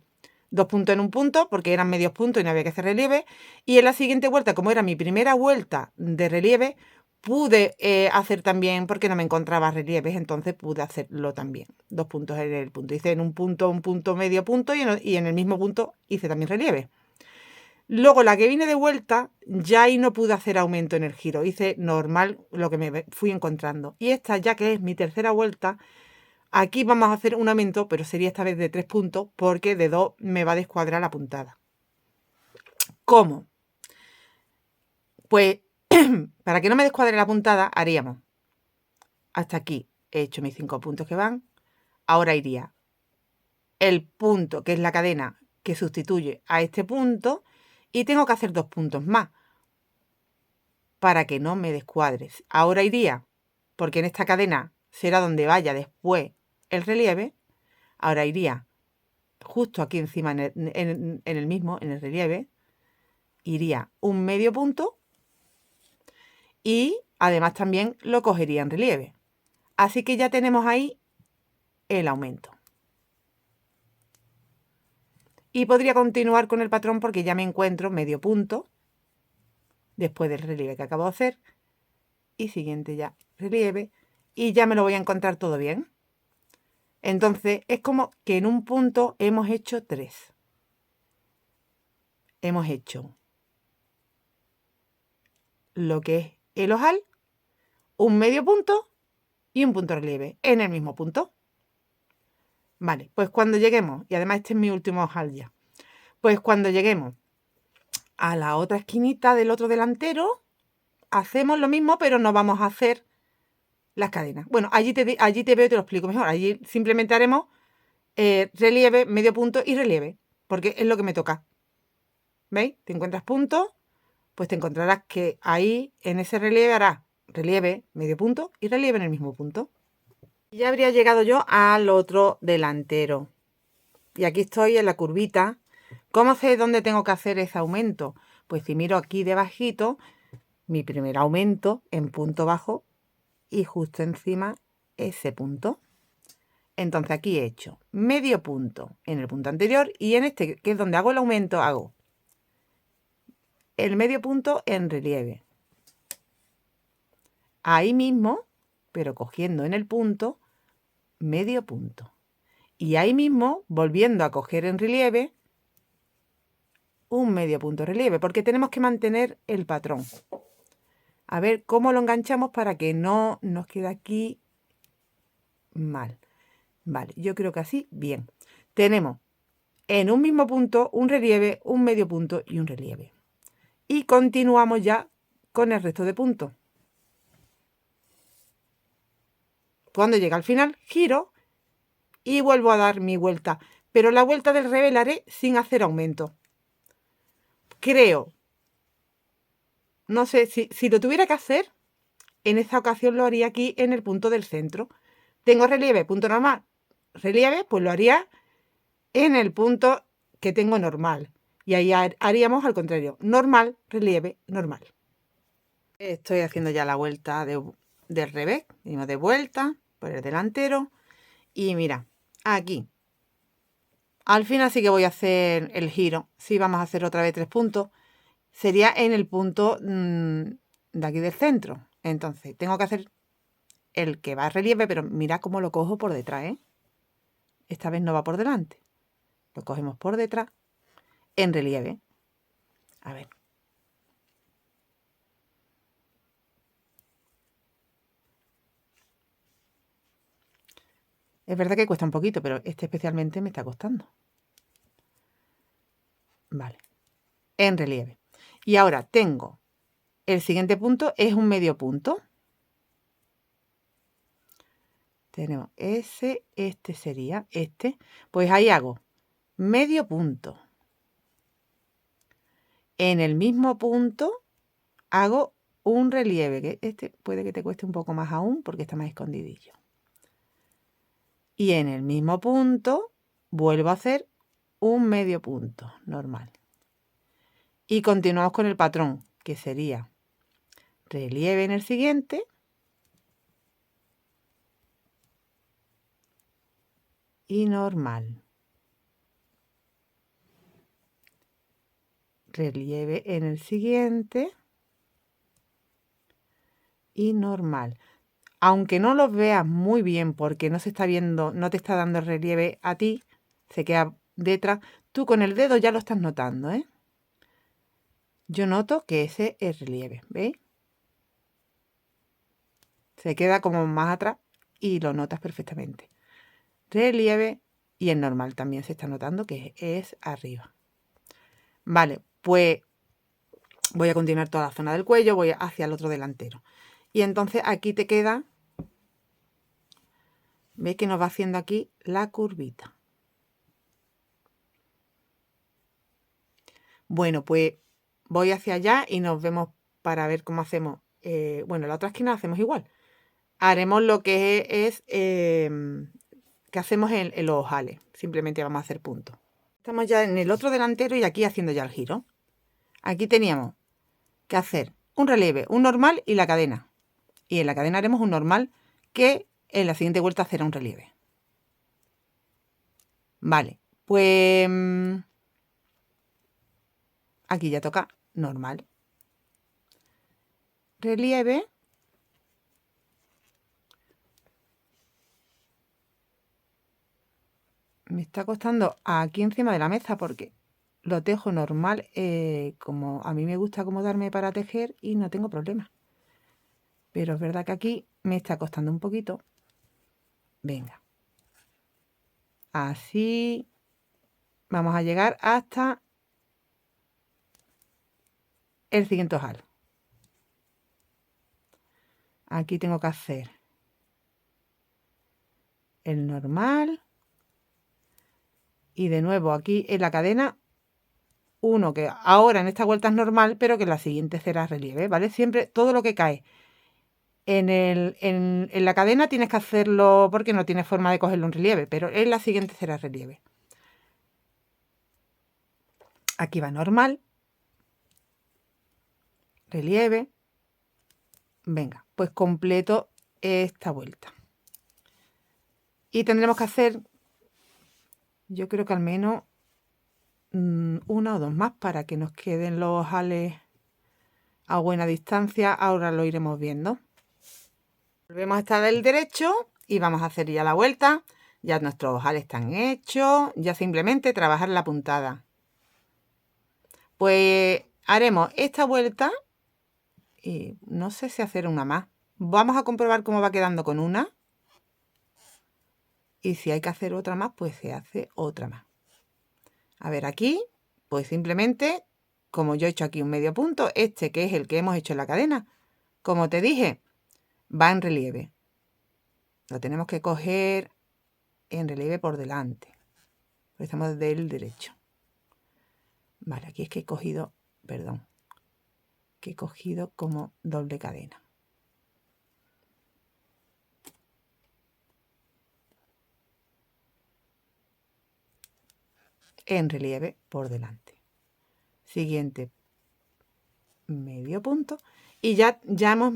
Speaker 1: 2 puntos en un punto porque eran medios puntos y no había que hacer relieve. Y en la siguiente vuelta, como era mi primera vuelta de relieve, pude hacer también, porque no me encontraba relieves, entonces pude hacerlo también. 2 puntos en el punto. Hice en un punto, medio punto y en el mismo punto hice también relieve. Luego la que vine de vuelta, ya ahí no pude hacer aumento en el giro. Hice normal lo que me fui encontrando. Y esta, ya que es mi tercera vuelta, aquí vamos a hacer un aumento, pero sería esta vez de 3 puntos, porque de 2 me va a descuadrar la puntada. ¿Cómo? Pues para que no me descuadre la puntada, haríamos hasta aquí. He hecho mis 5 puntos que van. Ahora iría el punto, que es la cadena que sustituye a este punto, y tengo que hacer 2 puntos más para que no me descuadres. Ahora iría, porque en esta cadena será donde vaya después el relieve. Ahora iría justo aquí encima en el mismo, en el relieve, iría un medio punto y además también lo cogería en relieve. Así que ya tenemos ahí el aumento. Y podría continuar con el patrón porque ya me encuentro medio punto después del relieve que acabo de hacer. Y siguiente ya relieve. Y ya me lo voy a encontrar todo bien. Entonces es como que en un punto hemos hecho 3. Hemos hecho lo que es el ojal, un medio punto y un punto de relieve en el mismo punto. Vale, pues cuando lleguemos, y además este es mi último ojal ya, pues cuando lleguemos a la otra esquinita del otro delantero, hacemos lo mismo, pero no vamos a hacer las cadenas. Bueno, allí te veo y te lo explico mejor. Allí simplemente haremos relieve, medio punto y relieve, porque es lo que me toca. ¿Veis? Te encuentras puntos, pues te encontrarás que ahí en ese relieve harás relieve, medio punto y relieve en el mismo punto. Y ya habría llegado yo al otro delantero. Y aquí estoy en la curvita. ¿Cómo sé dónde tengo que hacer ese aumento? Pues si miro aquí debajito, mi primer aumento en punto bajo y justo encima ese punto. Entonces aquí he hecho medio punto en el punto anterior y en este, que es donde hago el aumento, hago el medio punto en relieve. Ahí mismo, pero cogiendo en el punto, medio punto. Y ahí mismo, volviendo a coger en relieve, un medio punto de relieve, porque tenemos que mantener el patrón. A ver cómo lo enganchamos para que no nos quede aquí mal. Vale, yo creo que así, bien. Tenemos en un mismo punto un relieve, un medio punto y un relieve. Y continuamos ya con el resto de puntos. Cuando llega al final, giro y vuelvo a dar mi vuelta. Pero la vuelta del revés la haré sin hacer aumento. Creo, no sé, si lo tuviera que hacer, en esta ocasión lo haría aquí en el punto del centro. Tengo relieve, punto normal, relieve, pues lo haría en el punto que tengo normal. Y ahí haríamos al contrario, normal, relieve, normal. Estoy haciendo ya la vuelta del revés, venimos de vuelta por el delantero. Y mira, aquí, al final sí que voy a hacer el giro. Si vamos a hacer otra vez 3 puntos, sería en el punto de aquí del centro. Entonces, tengo que hacer el que va a relieve, pero mira cómo lo cojo por detrás, ¿eh? Esta vez no va por delante. Lo cogemos por detrás en relieve. A ver. Es verdad que cuesta un poquito, pero este especialmente me está costando. Vale. En relieve. Y ahora tengo el siguiente punto, es un medio punto. Tenemos ese, este sería este. Pues ahí hago medio punto. En el mismo punto hago un relieve, que este puede que te cueste un poco más aún porque está más escondidillo. Y en el mismo punto vuelvo a hacer un medio punto normal. Y continuamos con el patrón, que sería relieve en el siguiente. Y normal. Relieve en el siguiente. Y normal. Aunque no los veas muy bien porque no se está viendo, no te está dando el relieve a ti, se queda detrás, tú con el dedo ya lo estás notando, ¿eh? Yo noto que ese es relieve, ¿veis? Se queda como más atrás y lo notas perfectamente. Relieve y el normal también se está notando que es arriba. Vale, pues voy a continuar toda la zona del cuello, voy hacia el otro delantero. Y entonces aquí te queda, ¿veis que nos va haciendo aquí la curvita? Bueno, pues voy hacia allá y nos vemos para ver cómo hacemos. Bueno, la otra esquina la hacemos igual. Haremos lo que es que hacemos en los ojales. Simplemente vamos a hacer puntos. Estamos ya en el otro delantero y aquí haciendo ya el giro. Aquí teníamos que hacer un relieve, un normal y la cadena. Y en la cadena haremos un normal que en la siguiente vuelta será un relieve. Vale, pues aquí ya toca normal. Relieve. Me está costando aquí encima de la mesa porque lo tejo normal, como a mí me gusta acomodarme para tejer y no tengo problema. Pero es verdad que aquí me está costando un poquito. Venga. Así vamos a llegar hasta el siguiente ojal. Aquí tengo que hacer el normal. Y de nuevo aquí en la cadena, uno que ahora en esta vuelta es normal, pero que en la siguiente será relieve, ¿vale? Siempre todo lo que cae en la cadena tienes que hacerlo porque no tienes forma de cogerlo en relieve, pero en la siguiente será relieve. Aquí va normal, relieve. Venga, pues completo esta vuelta. Y tendremos que hacer, yo creo que al menos una o dos más para que nos queden los ojales a buena distancia. Ahora lo iremos viendo. Volvemos hasta el derecho y vamos a hacer ya la vuelta. Ya nuestros ojales están hechos, ya simplemente trabajar la puntada. Pues haremos esta vuelta y no sé si hacer una más. Vamos a comprobar cómo va quedando con una. Y si hay que hacer otra más, pues se hace otra más. A ver, aquí, pues simplemente, como yo he hecho aquí un medio punto, este que es el que hemos hecho en la cadena, como te dije, va en relieve. Lo tenemos que coger en relieve por delante. Pues estamos del derecho. Vale, aquí es que he cogido, perdón, que he cogido como doble cadena. En relieve por delante. Siguiente medio punto y ya hemos,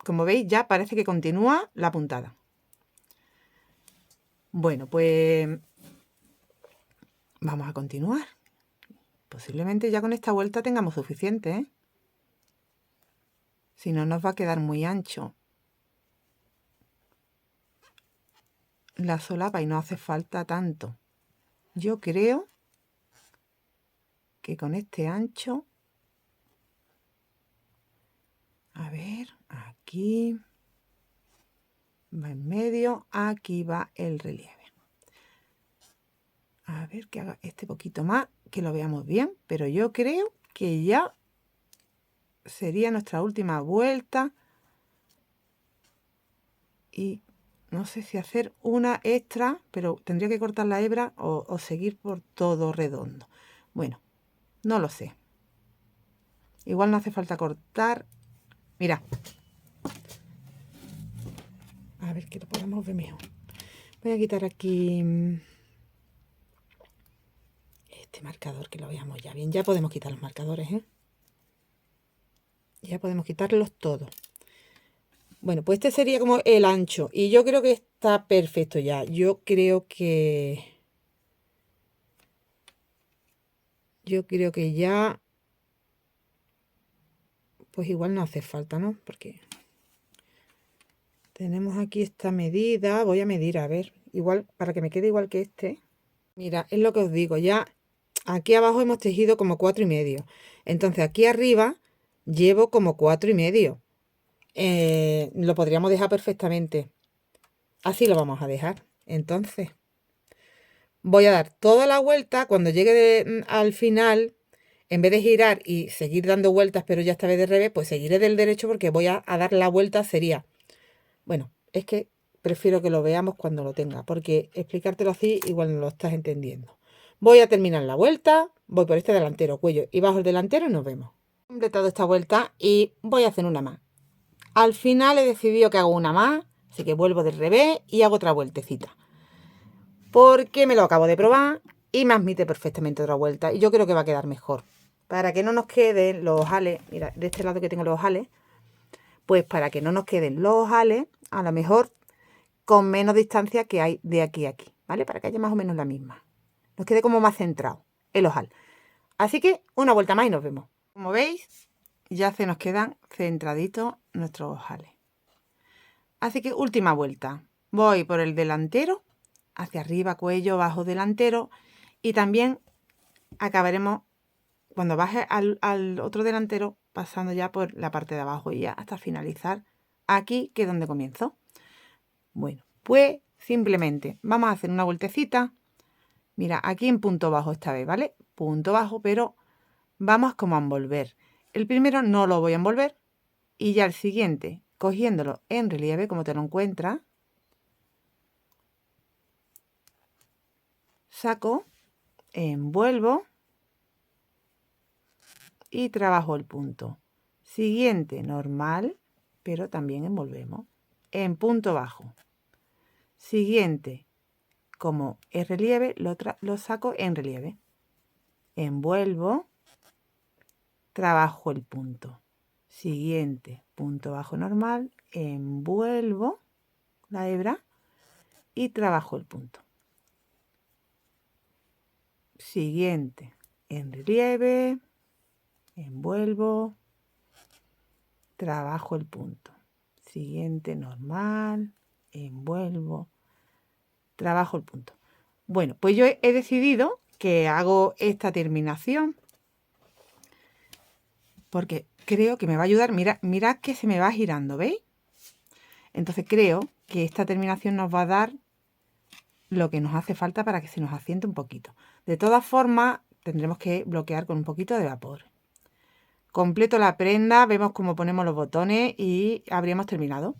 Speaker 1: como veis, ya parece que continúa la puntada. Bueno, pues vamos a continuar. Posiblemente ya con esta vuelta tengamos suficiente, ¿eh? Si no, nos va a quedar muy ancho la solapa y no hace falta tanto. Yo creo que con este ancho, a ver, aquí va en medio, aquí va el relieve. A ver, que haga este poquito más, que lo veamos bien, pero yo creo que ya sería nuestra última vuelta. Y no sé si hacer una extra, pero tendría que cortar la hebra o seguir por todo redondo. Bueno, no lo sé. Igual no hace falta cortar. Mira. A ver que lo podamos ver mejor. Voy a quitar aquí este marcador, que lo veamos ya bien. Ya podemos quitar los marcadores, ¿eh? Ya podemos quitarlos todos. Bueno, pues este sería como el ancho. Y yo creo que está perfecto ya. Yo creo que ya... Pues igual no hace falta, ¿no? Porque tenemos aquí esta medida. Voy a medir, a ver. Igual, para que me quede igual que este. Mira, es lo que os digo. Ya aquí abajo hemos tejido como 4,5. Entonces aquí arriba llevo como 4,5. Lo podríamos dejar perfectamente. Así lo vamos a dejar. Entonces, voy a dar toda la vuelta. Cuando llegue al final, en vez de girar y seguir dando vueltas, pero ya esta vez de revés, pues seguiré del derecho porque voy a dar la vuelta. Sería, bueno, es que prefiero que lo veamos cuando lo tenga, porque explicártelo así igual no lo estás entendiendo. Voy a terminar la vuelta, voy por este delantero, cuello y bajo el delantero y nos vemos. He completado esta vuelta y voy a hacer una más. Al final he decidido que hago una más, así que vuelvo del revés y hago otra vueltecita. Porque me lo acabo de probar y me admite perfectamente otra vuelta. Y yo creo que va a quedar mejor. Para que no nos queden los ojales, mira, de este lado que tengo los ojales, pues para que no nos queden los ojales, a lo mejor con menos distancia que hay de aquí a aquí, ¿vale? Para que haya más o menos la misma. Nos quede como más centrado el ojal. Así que una vuelta más y nos vemos. Como veis, ya se nos quedan centraditos nuestros ojales. Así que última vuelta. Voy por el delantero, hacia arriba, cuello, bajo delantero. Y también acabaremos, cuando baje al otro delantero, pasando ya por la parte de abajo y ya hasta finalizar aquí, que es donde comienzo. Bueno, pues simplemente vamos a hacer una vueltecita. Mira, aquí en punto bajo esta vez, ¿vale? Punto bajo, pero vamos como a envolver. El primero no lo voy a envolver y ya el siguiente, cogiéndolo en relieve, como te lo encuentras, saco, envuelvo y trabajo el punto. Siguiente, normal, pero también envolvemos. En punto bajo. Siguiente, como es relieve, lo saco en relieve. Envuelvo, trabajo el punto. Siguiente, punto bajo normal, envuelvo la hebra y trabajo el punto. Siguiente, en relieve, envuelvo, trabajo el punto. Siguiente, normal, envuelvo, trabajo el punto. Bueno, pues yo he decidido que hago esta terminación porque creo que me va a ayudar. Mirad que se me va girando, ¿veis? Entonces creo que esta terminación nos va a dar lo que nos hace falta para que se nos asiente un poquito. De todas formas, tendremos que bloquear con un poquito de vapor. Completo la prenda, vemos cómo ponemos los botones y habríamos terminado.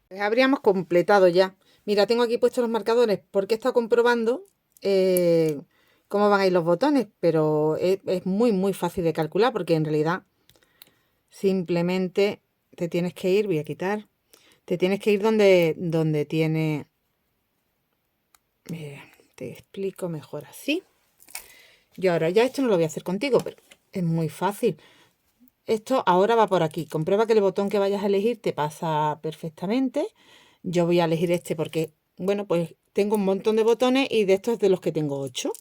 Speaker 1: Pues habríamos completado ya. Mira, tengo aquí puestos los marcadores porque he estado comprobando cómo van a ir los botones, pero es muy fácil de calcular porque en realidad simplemente te tienes que ir, voy a quitar, te tienes que ir donde tiene... Mira, te explico mejor así. Yo ahora ya esto no lo voy a hacer contigo, pero es muy fácil. Esto ahora va por aquí. Comprueba que el botón que vayas a elegir te pasa perfectamente. Yo voy a elegir este porque, bueno, pues tengo un montón de botones y de estos de los que tengo 8.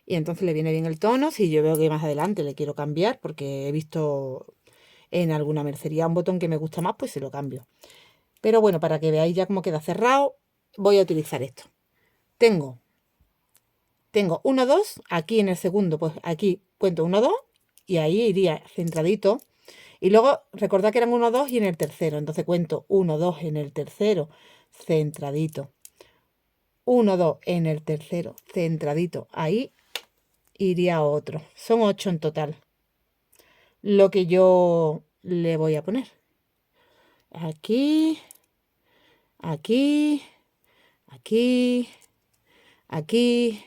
Speaker 1: Y entonces le viene bien el tono. Si yo veo que más adelante le quiero cambiar porque he visto en alguna mercería un botón que me gusta más, pues se lo cambio. Pero bueno, para que veáis ya cómo queda cerrado, voy a utilizar esto. Tengo 1, 2, aquí en el segundo, pues aquí cuento 1, 2 y ahí iría centradito. Y luego recordad que eran 1, 2 y en el tercero, entonces cuento 1, 2 en el tercero, centradito. 1, 2 en el tercero, centradito. Ahí iría otro. Son 8 en total. Lo que yo le voy a poner. Aquí, aquí, aquí, aquí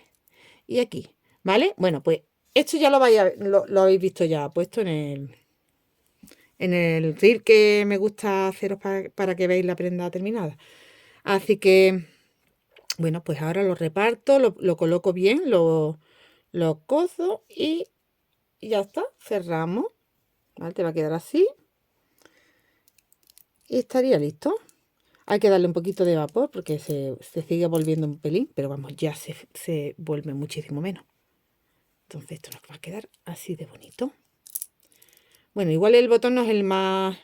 Speaker 1: y aquí. ¿Vale? Bueno, pues esto ya lo habéis visto ya puesto en el reel que me gusta haceros para que veáis la prenda terminada. Así que, bueno, pues ahora lo reparto, lo coloco bien, lo cozo y ya está, cerramos. ¿Vale? Te va a quedar así. Y estaría listo. Hay que darle un poquito de vapor porque se sigue volviendo un pelín, pero vamos, ya se vuelve muchísimo menos. Entonces esto nos va a quedar así de bonito. Bueno, igual el botón no es el más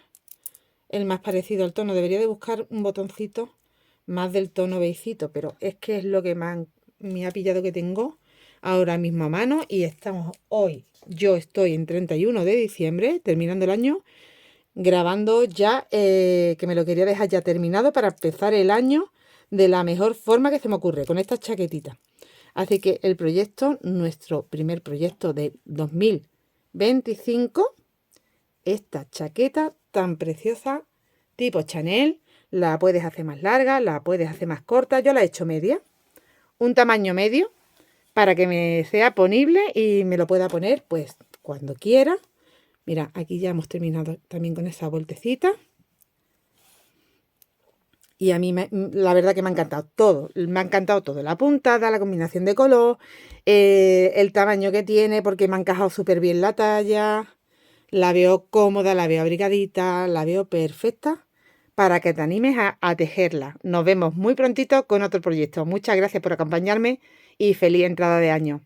Speaker 1: parecido al tono. Debería de buscar un botoncito más del tono beigecito, pero es que es lo que me ha pillado que tengo ahora mismo a mano y estamos hoy. Yo estoy en 31 de diciembre, terminando el año, grabando ya, que me lo quería dejar ya terminado para empezar el año de la mejor forma que se me ocurre, con esta chaquetita. Así que el proyecto, nuestro primer proyecto de 2025, esta chaqueta tan preciosa, tipo Chanel, la puedes hacer más larga, la puedes hacer más corta, yo la he hecho media, un tamaño medio, para que me sea ponible y me lo pueda poner pues cuando quiera. Mira, aquí ya hemos terminado también con esa vueltecita. Y a mí la verdad que me ha encantado todo. Me ha encantado todo. La puntada, la combinación de color, el tamaño que tiene, porque me ha encajado súper bien la talla. La veo cómoda, la veo abrigadita, la veo perfecta para que te animes a tejerla. Nos vemos muy prontito con otro proyecto. Muchas gracias por acompañarme y feliz entrada de año.